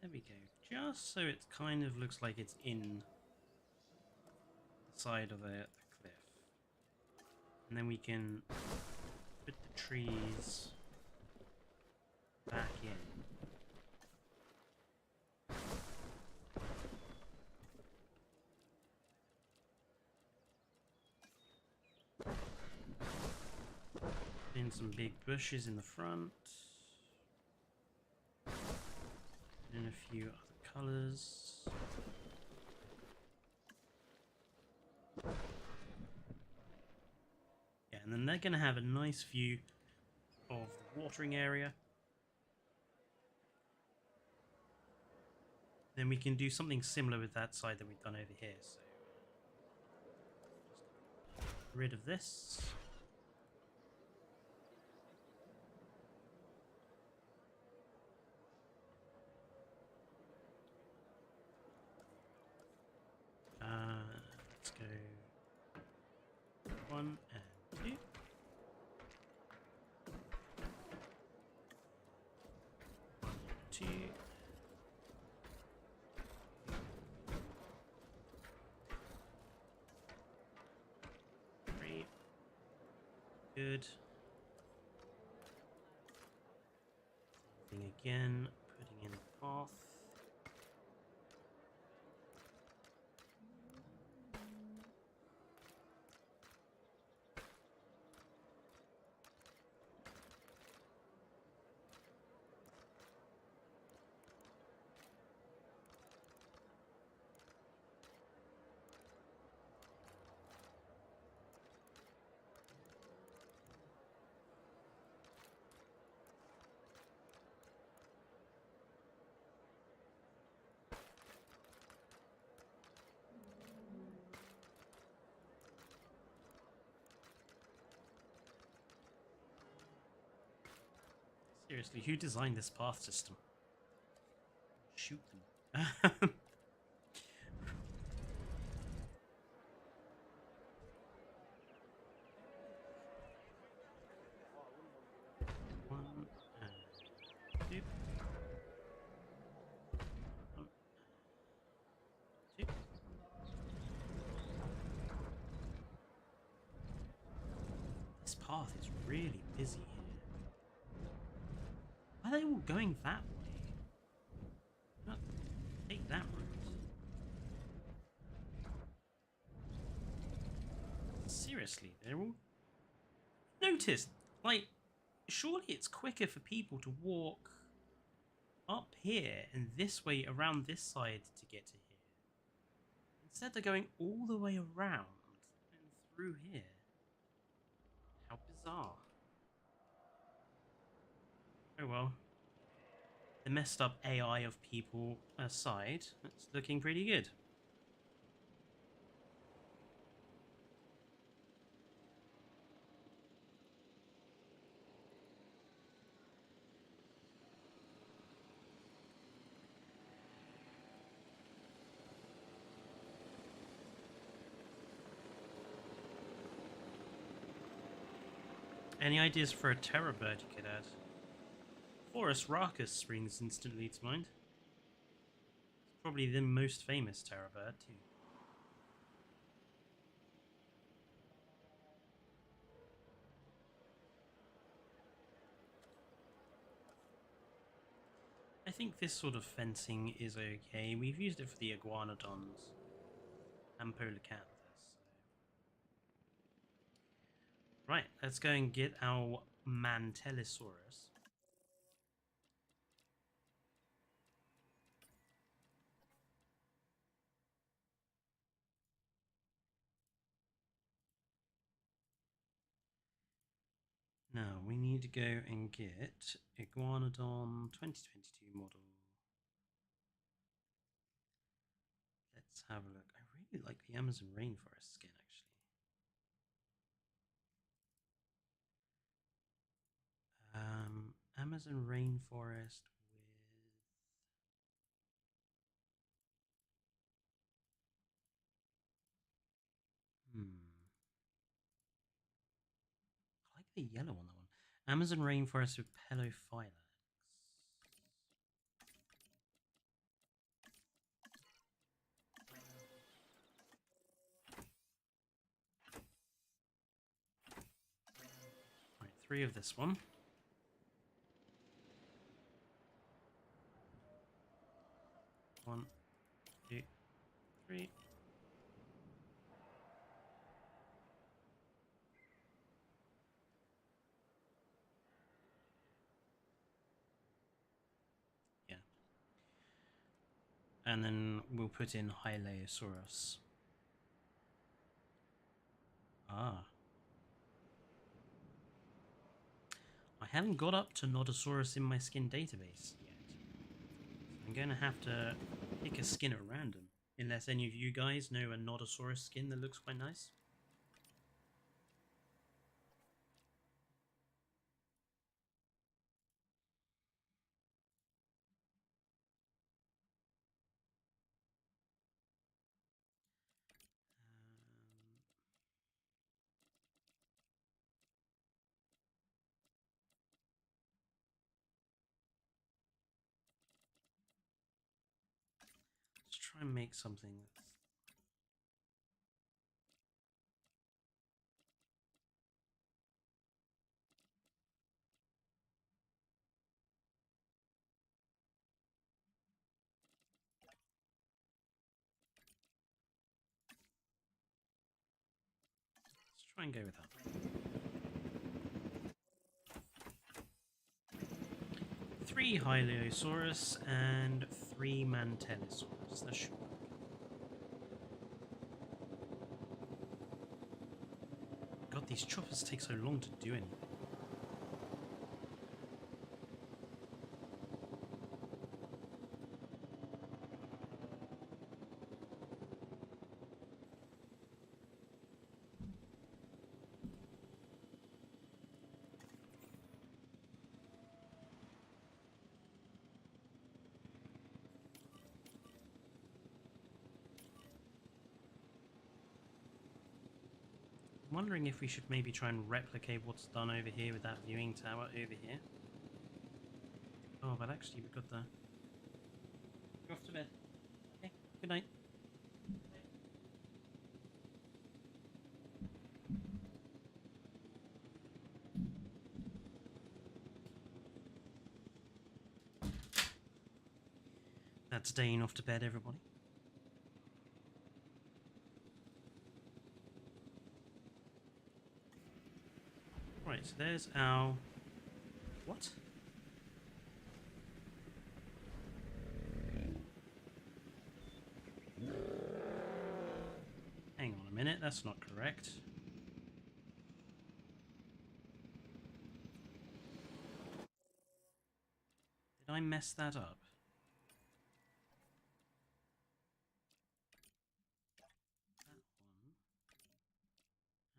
Speaker 1: There we go. Just so it kind of looks like it's in the side of the cliff. And then we can put the trees back in. Put in some big bushes in the front. Put in a few other colours. And then they're going to have a nice view of the watering area. Then we can do something similar with that side that we've done over here. So, just get rid of this. Let's go 1 and 2. Two. Three. Good. Same thing again, putting in the path. Seriously, who designed this path system? Shoot them. One and two. One, two. This path is really busy here. Why are they all going that way? Not take that route. seriously, they're all... Notice, like, surely it's quicker for people to walk up here and this way around this side to get to here. Instead they're going all the way around and through here. How bizarre. Oh well. The messed up AI of people aside, it's looking pretty good. Any ideas for a terror bird you could add? Forest Rarkus springs instantly to mind. It's probably the most famous terror bird too. I think this sort of fencing is okay. We've used it for the iguanodons and polacanthus. Right, let's go and get our Mantellisaurus. Now, we need to go and get Iguanodon 2022 model. Let's have a look. I really like the Amazon rainforest skin, actually. Amazon rainforest with... I like the yellow on that one. Amazon rainforest with Pelophylax. Right, 3 of this one. One, 2, 3. Yeah. And then we'll put in Hylaeosaurus. Ah. I haven't got up to Nodosaurus in my skin database yet. I'm going to have to pick a skin at random. Unless any of you guys know a Nodosaurus skin that looks quite nice. Let's try and make something that's... Let's try and go with that. 3 Hylaeosaurus and 3 Mantellisaurus. That should work. God, these choppers take so long to do anything. I'm wondering if we should maybe try and replicate what's done over here with that viewing tower over here. Oh, but actually we've got the... Go off to bed. Okay, good night. That's staying off to bed, everybody. so there's our... What? Hang on a minute, that's not correct. Did I mess that up? That one.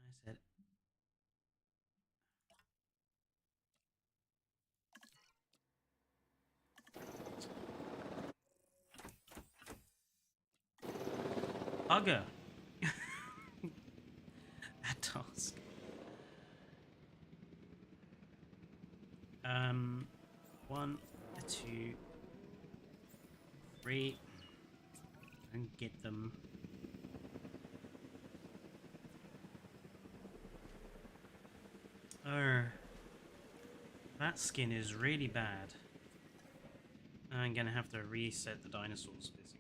Speaker 1: I said... Bugger! That task. 1, 2, 3, and get them. Oh, that skin is really bad. I'm gonna have to reset the dinosaurs busy.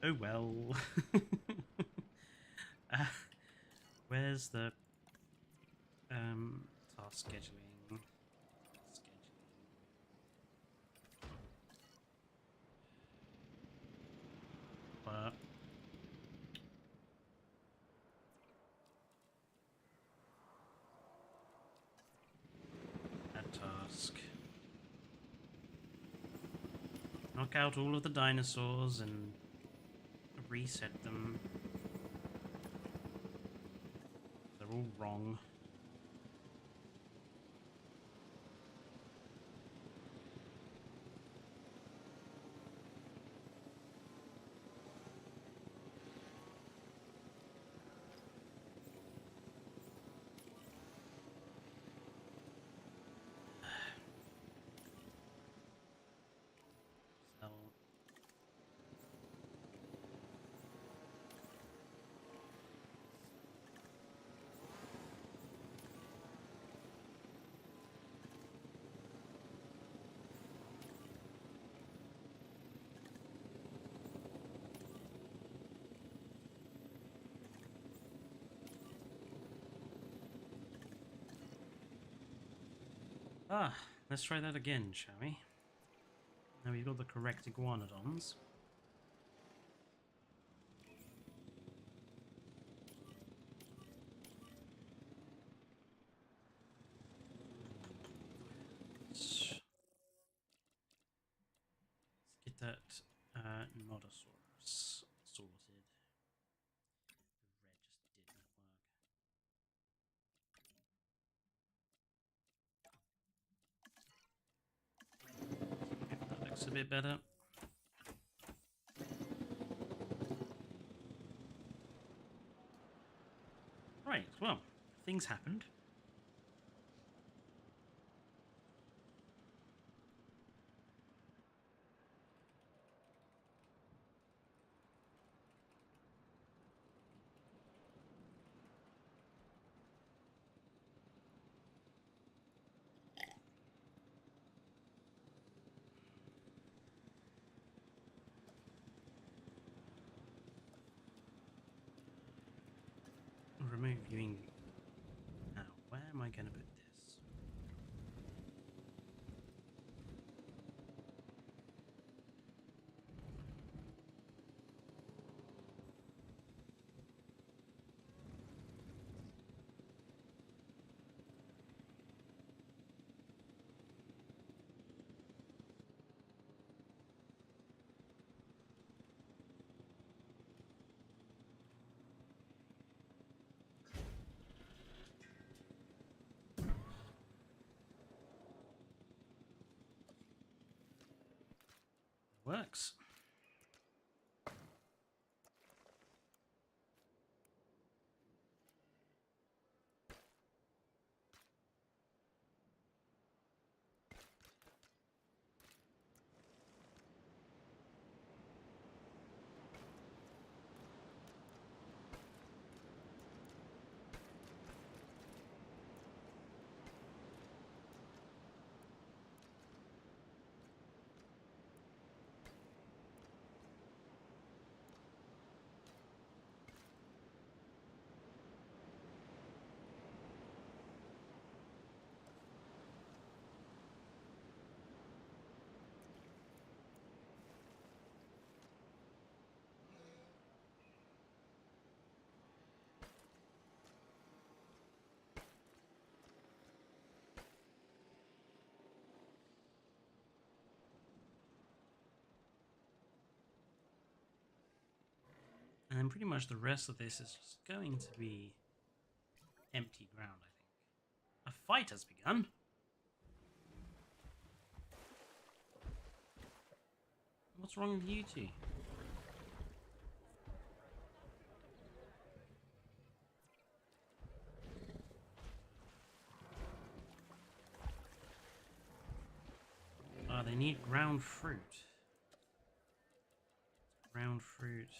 Speaker 1: Oh well. Where's the task scheduling? But that task. Knock out all of the dinosaurs and reset them. They're all wrong. Let's try that again, shall we? Now we've got the correct iguanodons. Let's get that Nodosaurus sorted. The red just didn't work. That looks a bit better. Right, well, things happened. Remove viewing. Now, where am I going to put this? Works. And then pretty much the rest of this is just going to be empty ground, I think. A fight has begun. What's wrong with you two? They need ground fruit. Ground fruit.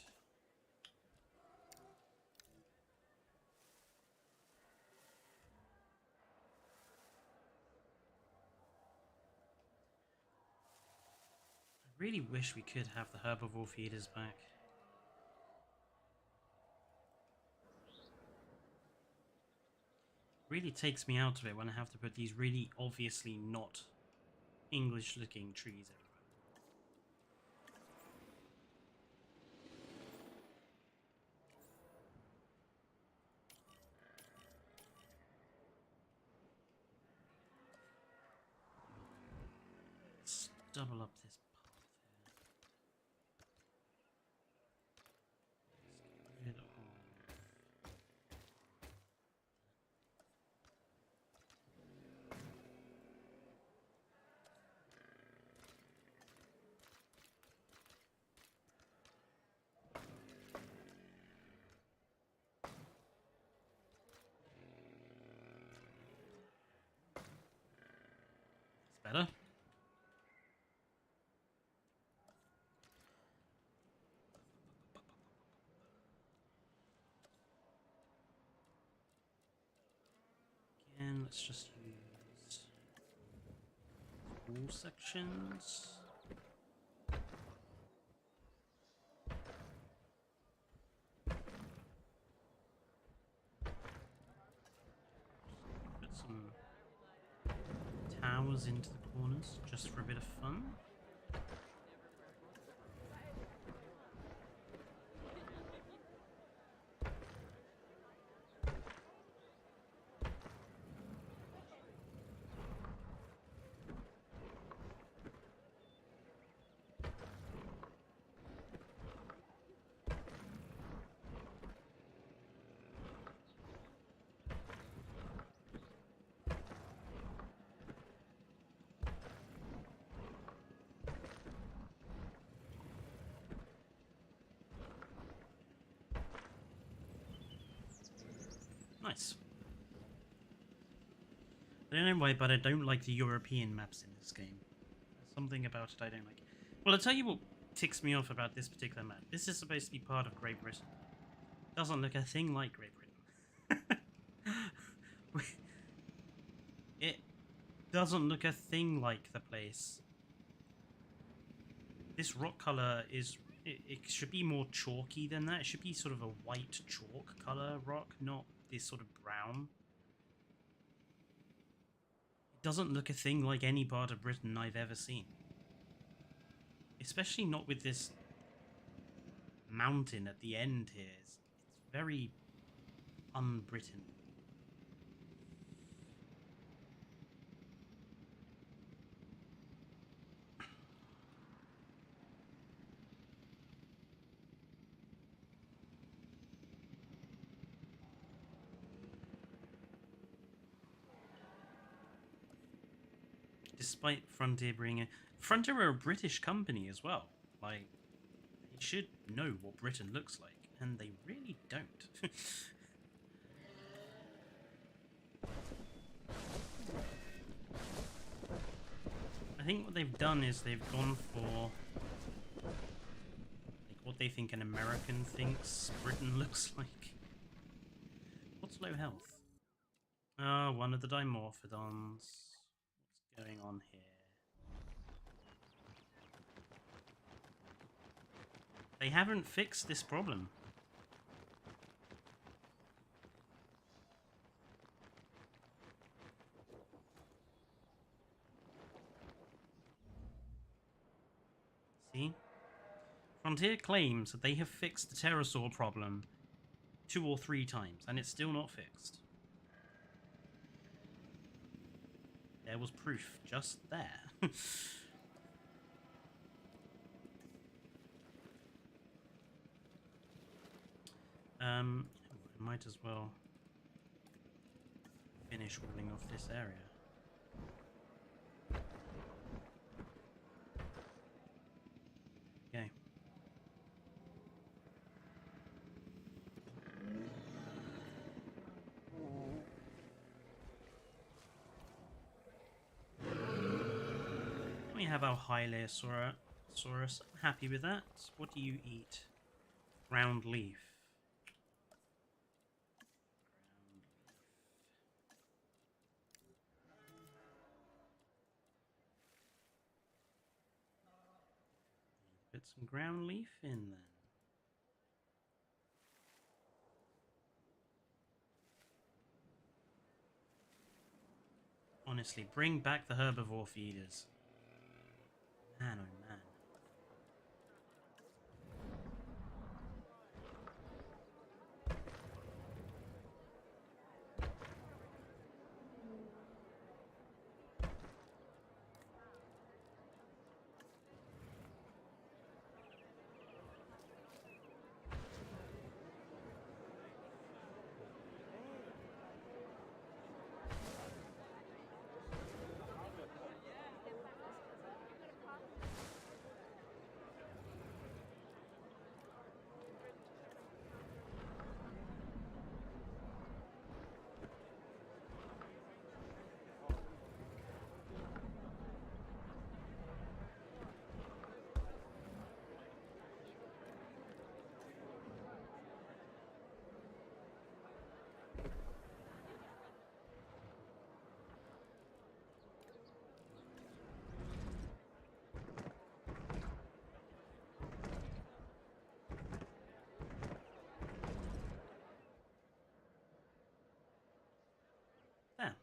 Speaker 1: I really wish we could have the herbivore feeders back. Really takes me out of it when I have to put these really obviously not English looking trees everywhere. Let's double up this path here. Let's get rid of better. Again, let's just use all sections. Put some towers into the corners just for a bit of fun. Nice. I don't know why, but I don't like the European maps in this game. There's something about it I don't like. Well, I'll tell you what ticks me off about this particular map. This is supposed to be part of Great Britain. Doesn't look a thing like Great Britain. It doesn't look a thing like the place. This rock color is... It should be more chalky than that. It should be sort of a white chalk color rock, not this sort of brown. It doesn't look a thing like any part of Britain I've ever seen. Especially not with this mountain at the end here. It's very un-Britain. Despite Frontier bringing Frontier are a British company as well. Like, they should know what Britain looks like, and they really don't. I think what they've done is they've gone for like what they think an American thinks Britain looks like. What's low health? Oh, one of the dimorphodons. What's going on here? They haven't fixed this problem. See? Frontier claims that they have fixed the pterosaur problem 2 or 3 times, and it's still not fixed. There was proof just there. I might as well finish walling off this area. Okay. We have our Hylaeosaurus. I'm happy with that. What do you eat? Ground leaf. Put some ground leaf in then. Honestly, bring back the herbivore feeders. Man, oh man. There.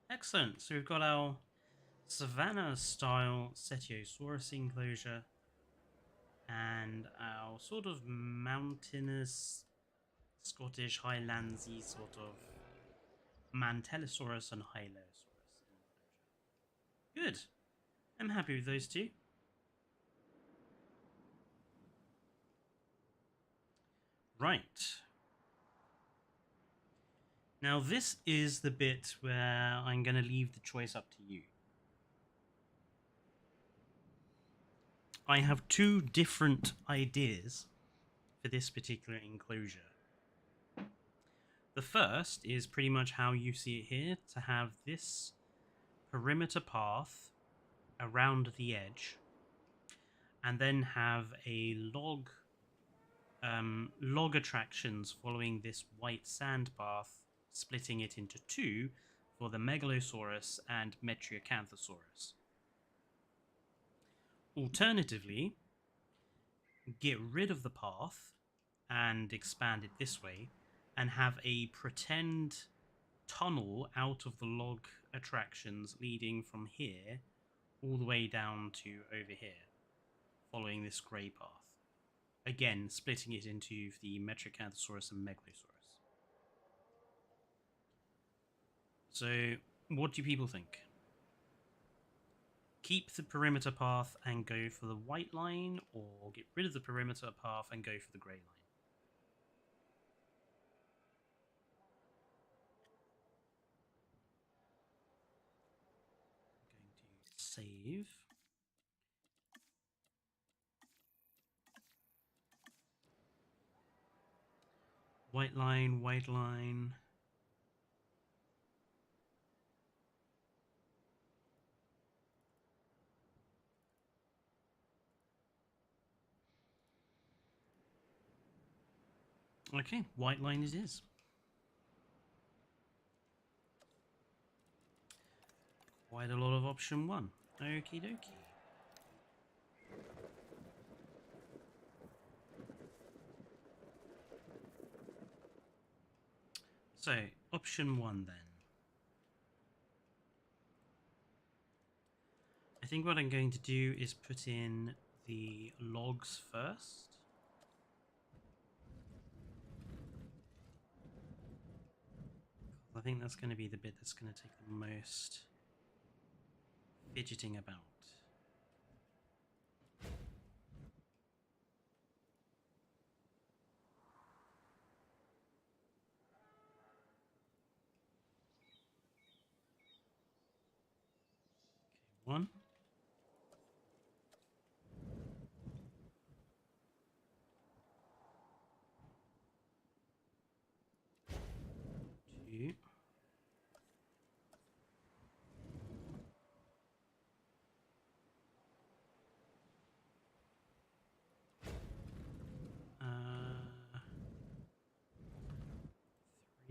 Speaker 1: Excellent. So we've got our Savannah-style Setiosaurus enclosure and our sort of mountainous Scottish Highlandsy sort of Mantellosaurus and Hylaeosaurus enclosure. Good. I'm happy with those two. Right. Now this is the bit where I'm going to leave the choice up to you. I have two different ideas for this particular enclosure. The first is pretty much how you see it here, to have this perimeter path around the edge, and then have a log attractions following this white sand path, splitting it into two for the Megalosaurus and Metriacanthosaurus. Alternatively, get rid of the path and expand it this way, and have a pretend tunnel out of the log attractions leading from here all the way down to over here, following this grey path. Again, splitting it into the Metriacanthosaurus and Megalosaurus. So, what do people think? Keep the perimeter path and go for the white line, or get rid of the perimeter path and go for the grey line? I'm going to save. White line, white line. Okay, white line it is. Quite a lot of option one. Okie dokie. So, option one then. I think what I'm going to do is put in the logs first. I think that's going to be the bit that's going to take the most fidgeting about.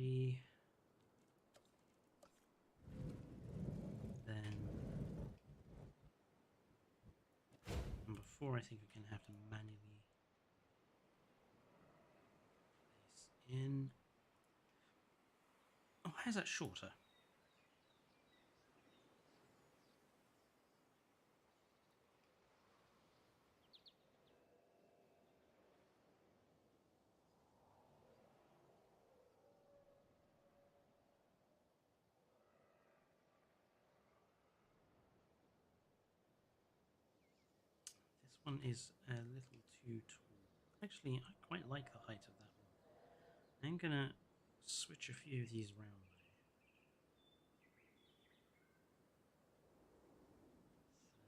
Speaker 1: 3. Then number 4, I think we're going to have to manually place in. Oh, why is that shorter? This one is a little too tall. Actually, I quite like the height of that one. I'm going to switch a few of these around. So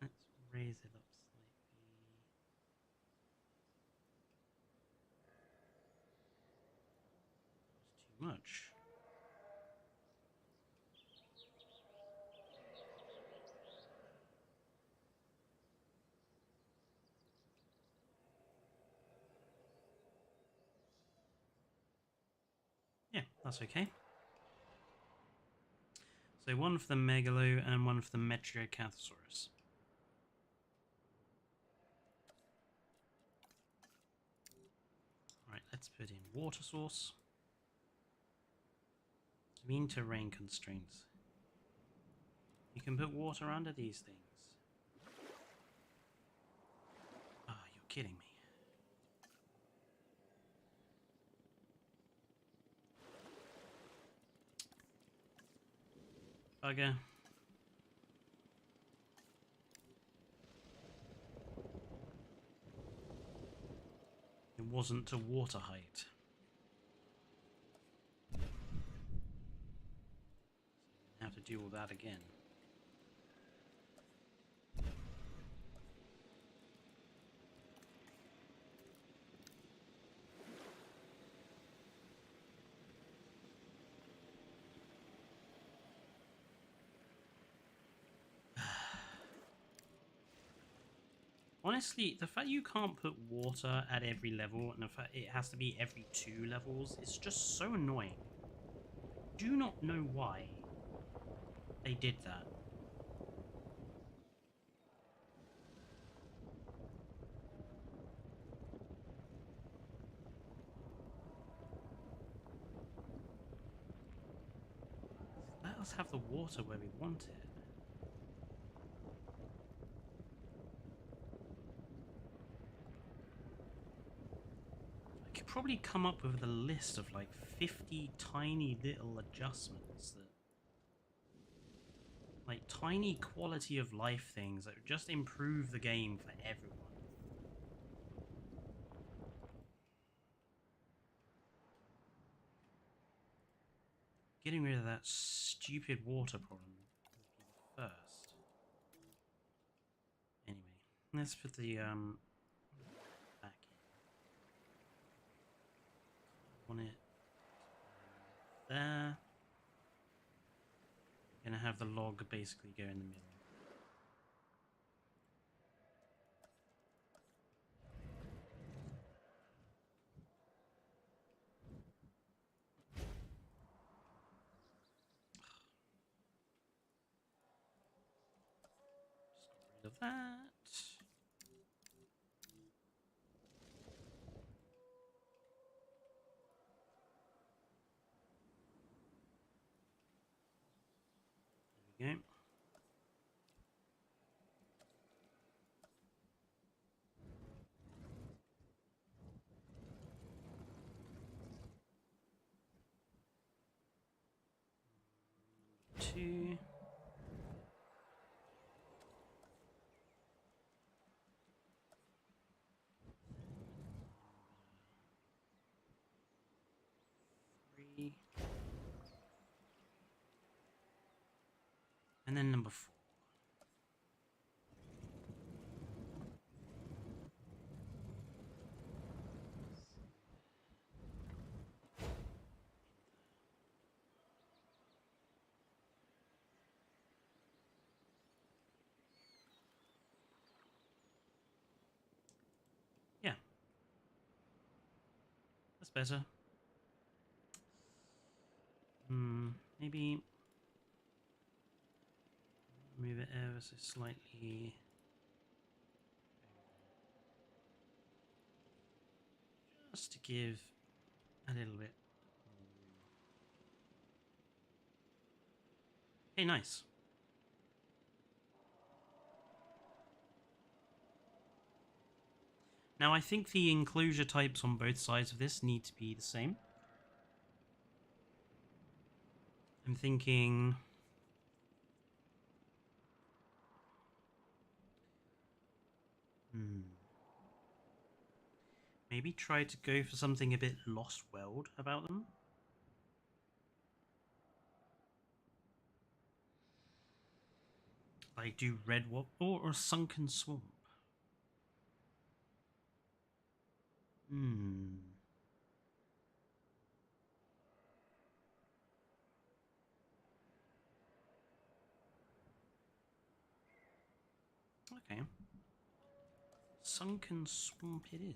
Speaker 1: let's raise it up slightly. It's too much. Yeah, that's okay. So one for the megalo and one for the Metriacanthosaurus. Alright, let's put in water source. Mean terrain constraints. You can put water under these things. Ah, oh, you're kidding me. Bugger. It wasn't to water height. So have to do all that again. Honestly, the fact you can't put water at every level and the fact it has to be every 2 levels is just so annoying. Do not know why they did that. Let us have the water where we want it. I could probably come up with a list of like 50 tiny little adjustments that, like, tiny quality of life things that would just improve the game for everyone. Getting rid of that stupid water problem would be the first. Anyway, let's put the back in. Want it there. Gonna have the log basically go in the middle. Just got rid of that. There we go. Two. Three. And then number 4. Yeah. That's better. Maybe move it ever so slightly. Just to give a little bit more room. Hey, nice. Now, I think the enclosure types on both sides of this need to be the same. I'm thinking... maybe try to go for something a bit Lost World about them. Like do Red Wop or Sunken Swamp. Okay. Sunken Swamp it is.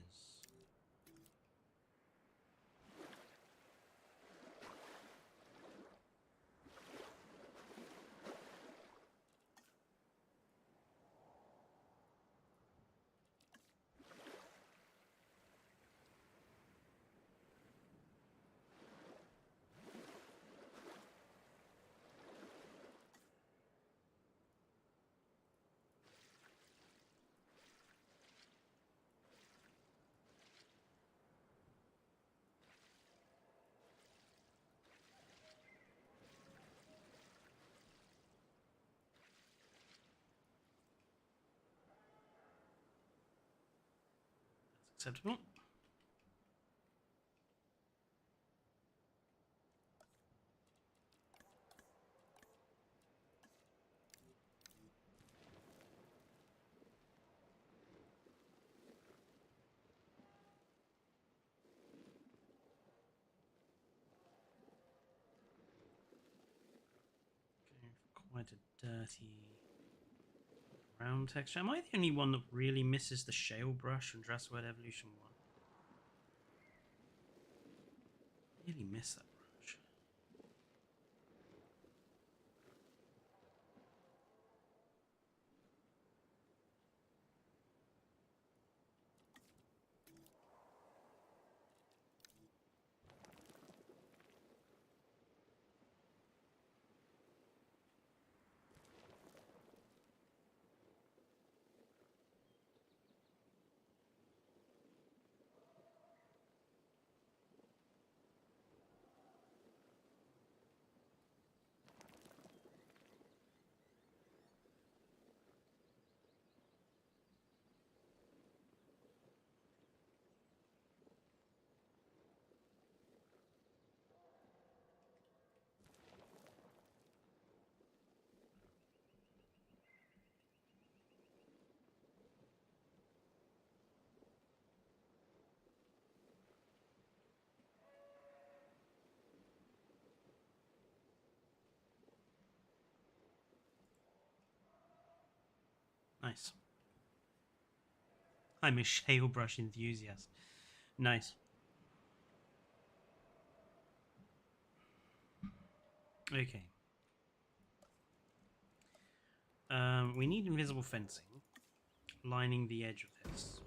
Speaker 1: Acceptable. Okay, quite a dirty brown texture. Am I the only one that really misses the shale brush from Jurassic World Evolution 1? Really miss that brush. Nice. I'm a shale brush enthusiast. Nice. Okay. We need invisible fencing lining the edge of this.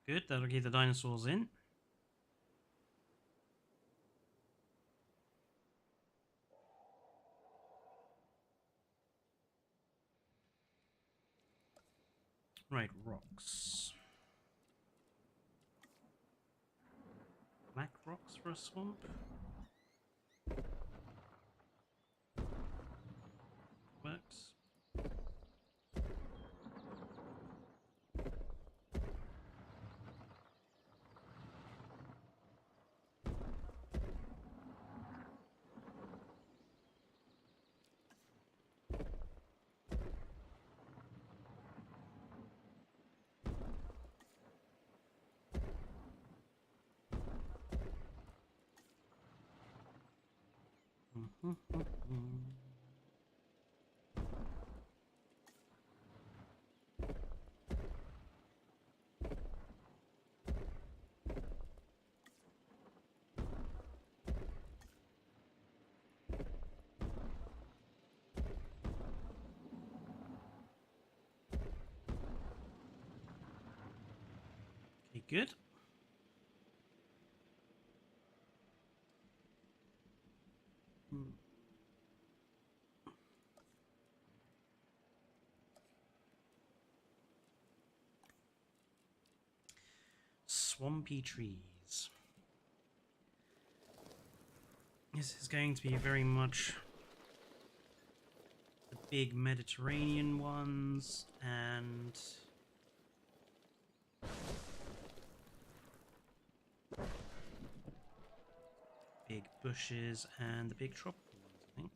Speaker 1: Good, that'll keep the dinosaurs in. rocks. Black rocks for a swamp. Works. Okay, good. Swampy trees. This is going to be very much the big Mediterranean ones and big bushes and the big tropical ones, I think.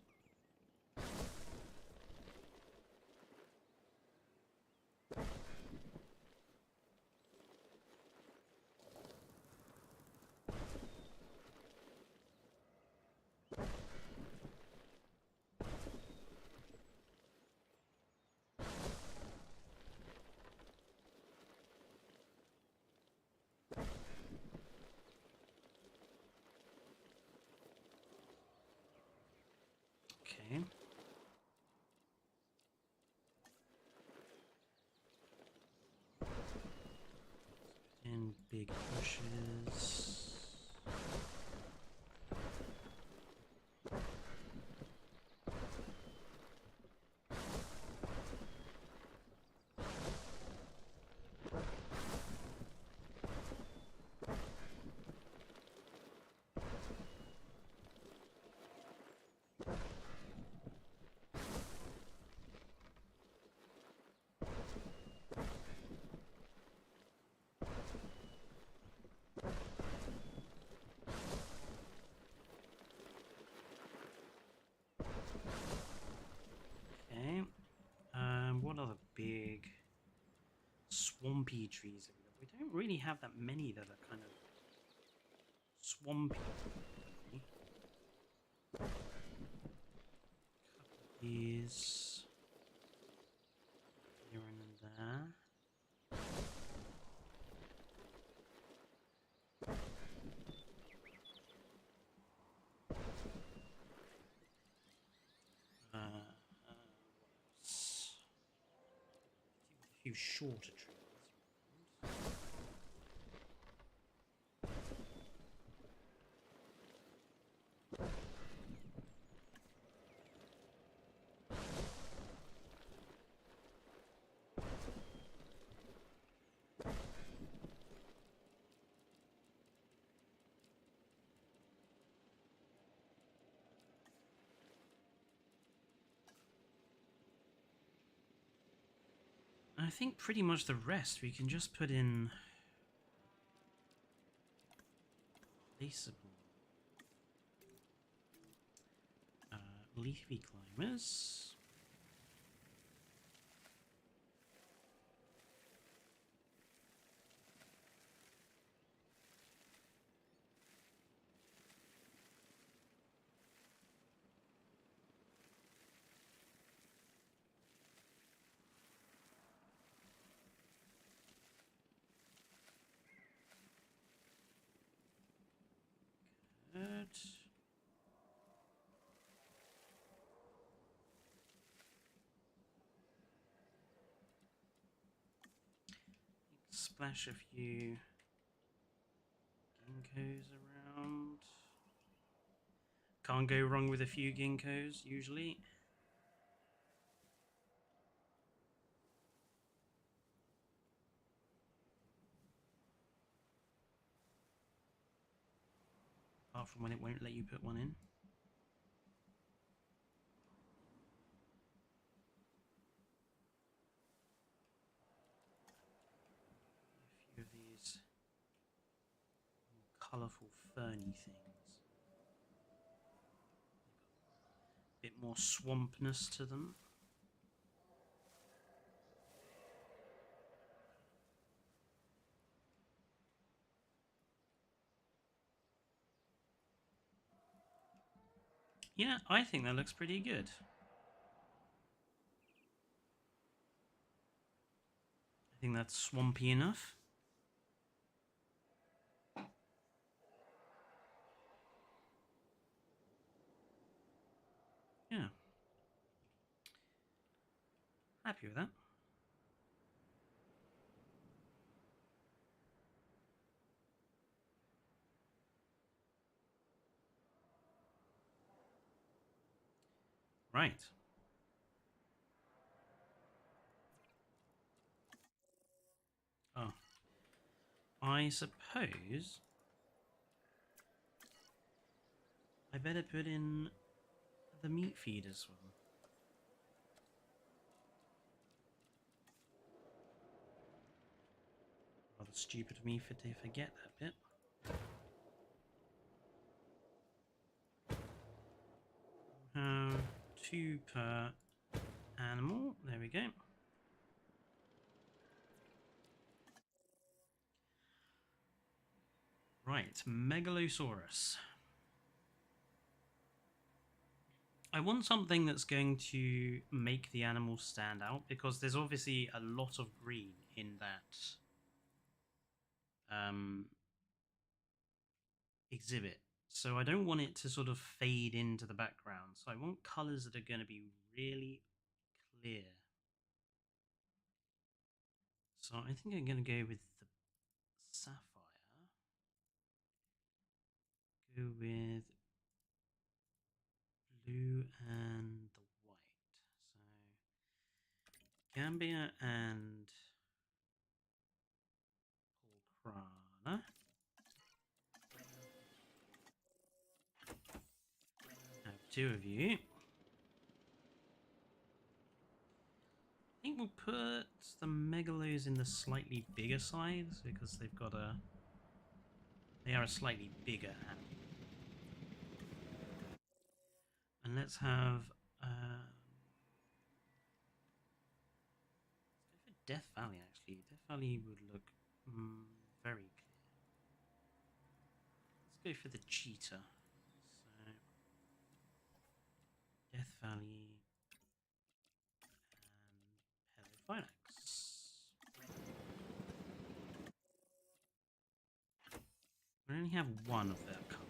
Speaker 1: Okay. And big bushes. Okay. What other big swampy trees have we got? We don't really have that many that are kind of swampy. Couple of these here and there. A few shorter trees. I think pretty much the rest we can just put in placeable leafy climbers. Good. Splash a few ginkgos around. Can't go wrong with a few ginkgos, usually. apart from when it won't let you put one in. A few of these more colourful ferny things. A bit more swampness to them. Yeah, I think that looks pretty good. I think that's swampy enough. Yeah. Happy with that. Right. Oh. I suppose I better put in the meat feed as well. Rather stupid of me to forget that bit. Two per animal. There we go. Right, Megalosaurus. I want something that's going to make the animal stand out because there's obviously a lot of green in that exhibit. So I don't want it to sort of fade into the background. So I want colors that are going to be really clear. So I think I'm going to go with the sapphire. Go with blue and the white. So Gambia and Polkrana. Have two of you. I think we'll put the megalos in the slightly bigger size because they've got a... They are a slightly bigger animal. And let's have... let's go for Death Valley, actually. Death Valley would look very clear. Let's go for the cheetah. So, Death Valley and Palephylax. We only have one of that colour.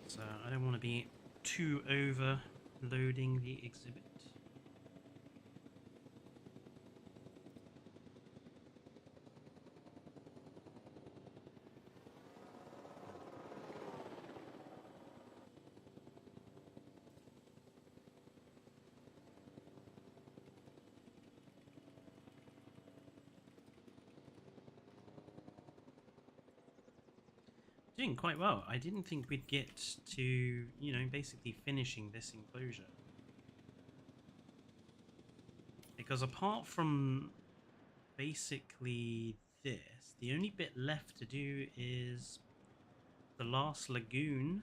Speaker 1: So I don't want to be too overloading the exhibit. Doing quite well. I didn't think we'd get to, you know, basically finishing this enclosure. Because apart from basically this, the only bit left to do is the last lagoon.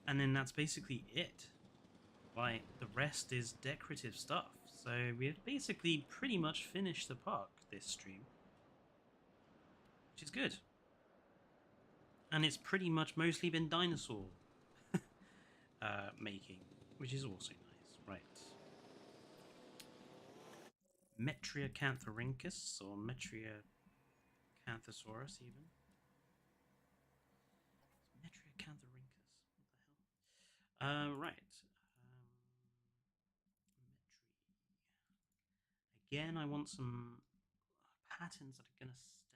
Speaker 1: And then that's basically it. Like, the rest is decorative stuff. So we've basically pretty much finished the park this stream. Which is good. And it's pretty much mostly been dinosaur making, which is also nice. Right. Metriacantharynchus, or Metriacanthosaurus even. Metriacantharynchus, what the hell? Right. Again, I want some patterns that are going to stand out.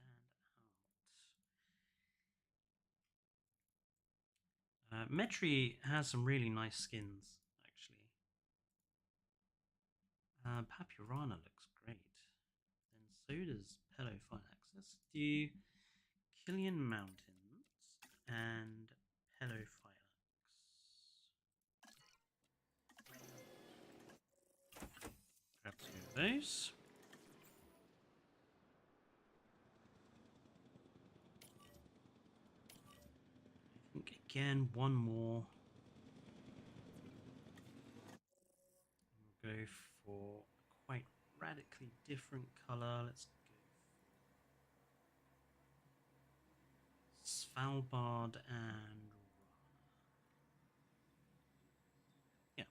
Speaker 1: Metri has some really nice skins, actually. Papurana looks great. And so does Pelophylax. Let's do Killian Mountains and Pedophylax. Grab 2 of those. I think again one more. We'll go for a quite radically different colour. Let's go Svalbard and yeah.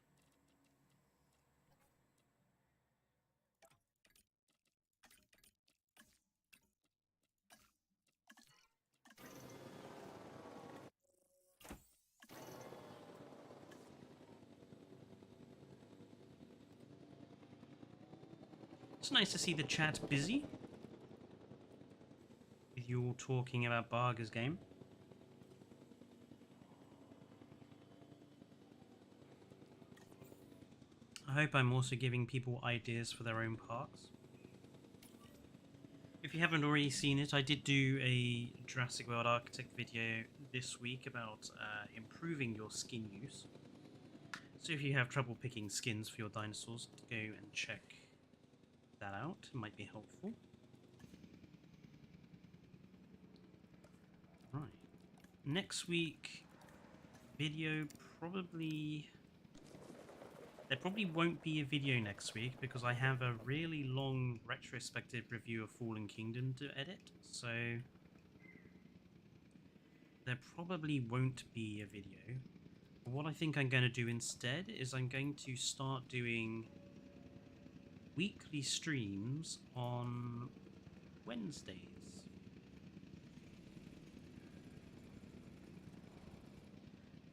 Speaker 1: It's nice to see the chat busy with you all talking about Barger's game. I hope I'm also giving people ideas for their own parks. If you haven't already seen it, I did do a Jurassic World Architect video this week about improving your skin use. So if you have trouble picking skins for your dinosaurs, go and check that out. It might be helpful. Right. Next week, video probably... There probably won't be a video next week because I have a really long retrospective review of Fallen Kingdom to edit, so there probably won't be a video. But what I think I'm going to do instead is I'm going to start doing weekly streams on Wednesdays.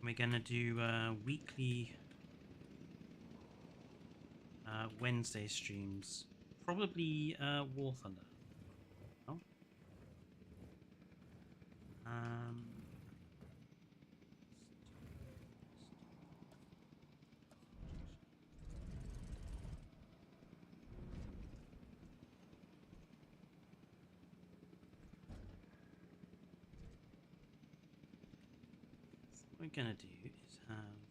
Speaker 1: We're going to do weekly Wednesday streams. Probably War Thunder. Oh. So what we're going to do is have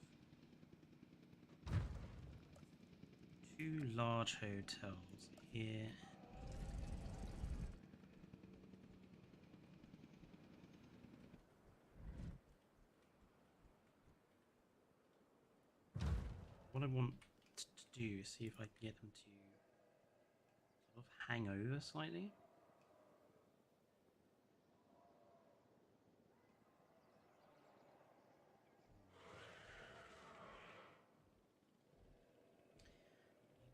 Speaker 1: 2 large hotels here. What I want to do is see if I can get them to sort of hang over slightly.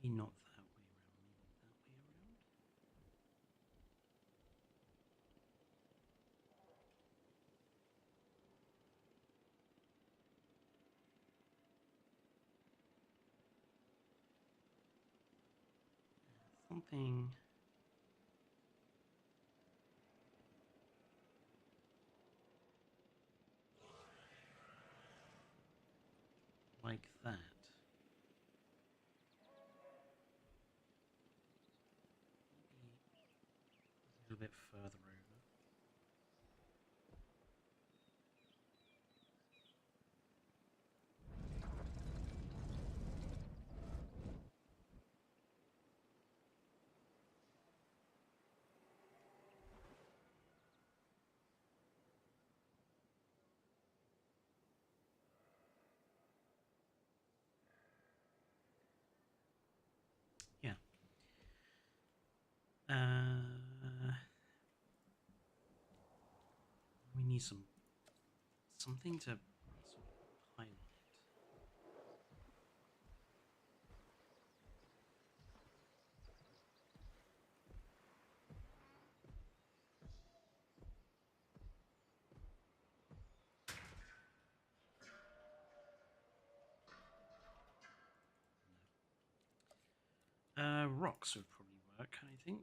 Speaker 1: Maybe not that way around, maybe that way around. Something like that. Maybe a little bit further over. Yeah. We need something to sort of highlight. Rocks would probably work, I think.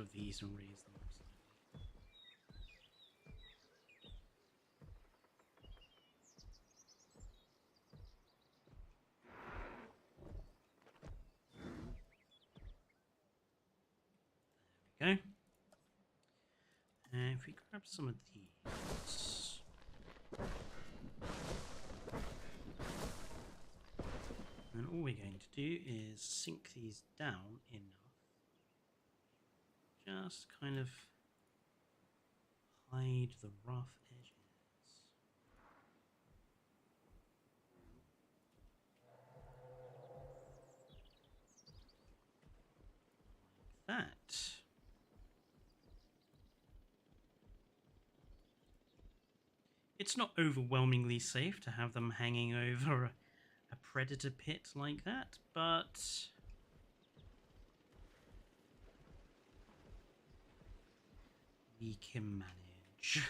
Speaker 1: of these and raise them up slightly. There we go. And if we grab some of these, and all we're going to do is sink these down enough, just kind of hide the rough edges. Like that. It's not overwhelmingly safe to have them hanging over a predator pit like that, but we can manage.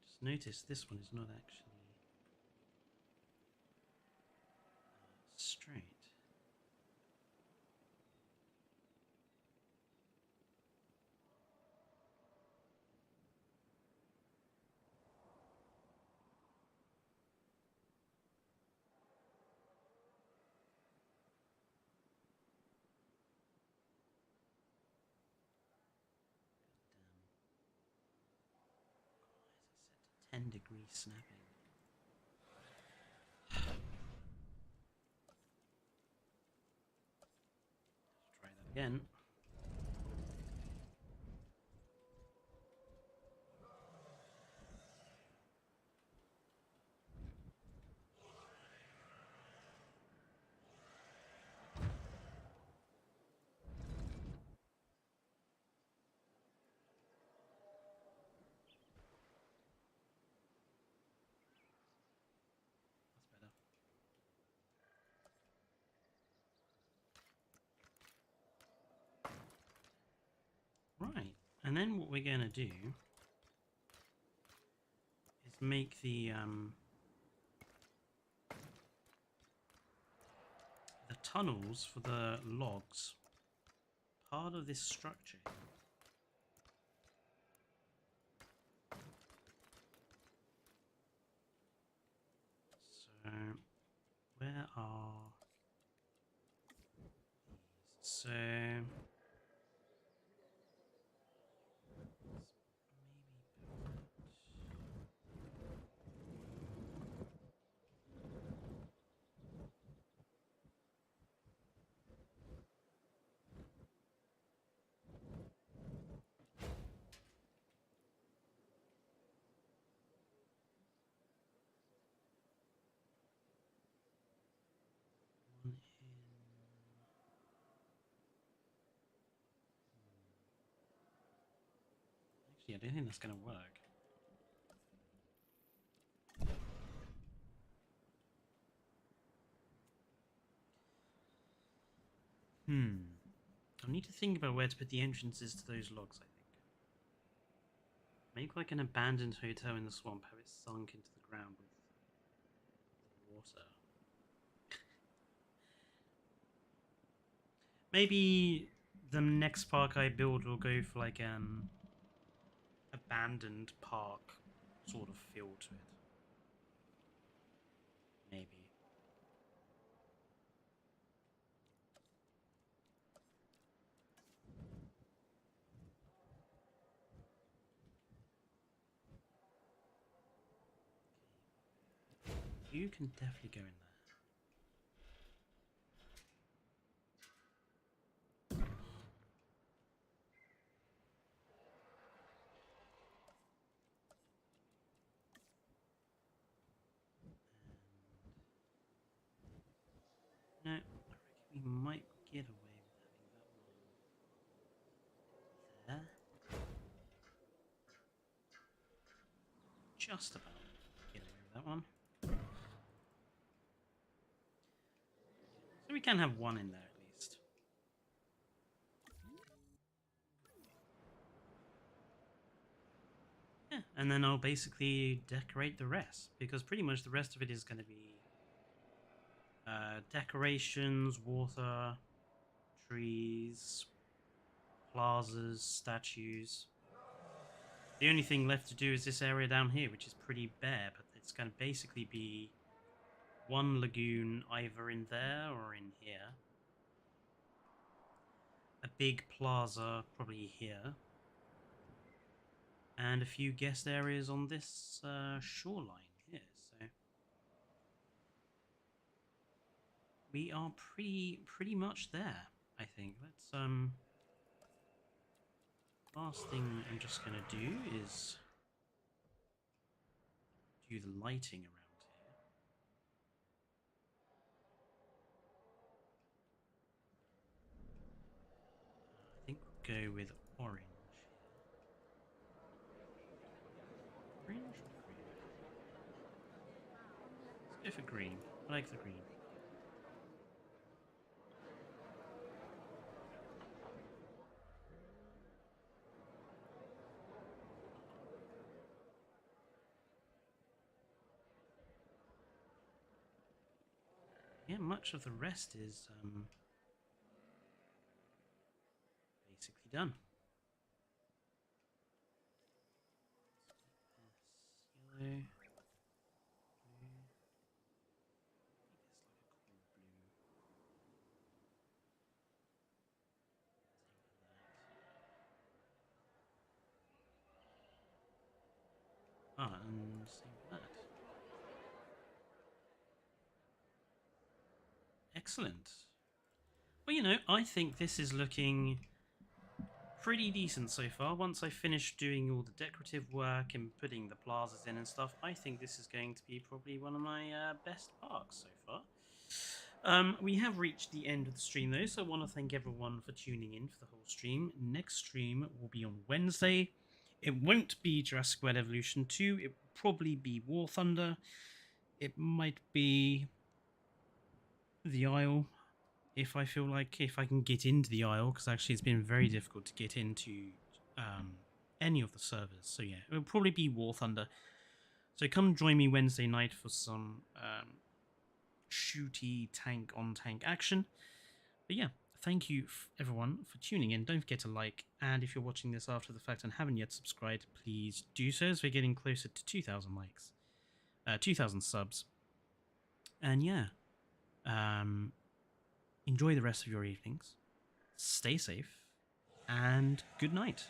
Speaker 1: Just notice this one is not actually straight. Why is it set to 10-degree snapping? Let's try that again. Right, and then what we're going to do is make the tunnels for the logs part of this structure. So, where are these? So, actually, I don't think that's going to work. I need to think about where to put the entrances to those logs, I think. Make like an abandoned hotel in the swamp, have it sunk into the ground with water. Maybe the next park I build will go for like an abandoned park sort of feel to it. Maybe. You can definitely go in there. No, I reckon we might get away with having that one there. Just about get away with that one. can have one in there at least. Yeah, and then I'll basically decorate the rest, because pretty much the rest of it is going to be decorations, water, trees, plazas, statues. The only thing left to do is this area down here, which is pretty bare, but it's going to basically be one lagoon either in there or in here. A big plaza probably here. And a few guest areas on this shoreline here. So we are pretty much there, I think. Let's last thing I'm just gonna do is do the lighting around here. I think we'll go with orange here. Orange or green? Let's go for green. I like the green. Yeah, much of the rest is basically done. Yellow, blue. Ah, and same with that. Excellent. Well, you know, I think this is looking pretty decent so far. Once I finish doing all the decorative work and putting the plazas in and stuff, I think this is going to be probably one of my best parks so far. We have reached the end of the stream though, so I want to thank everyone for tuning in for the whole stream. Next stream will be on Wednesday. It won't be Jurassic World Evolution 2, it will probably be War Thunder. It might be the Isle, if I feel like, if I can get into the Isle, because actually it's been very difficult to get into any of the servers. So yeah, it will probably be War Thunder. So come join me Wednesday night for some shooty tank on tank action. But yeah, thank you everyone for tuning in. Don't forget to like, and if you're watching this after the fact and haven't yet subscribed, please do so, as we're getting closer to 2,000 likes, 2,000 subs. And yeah, enjoy the rest of your evenings, stay safe, and good night.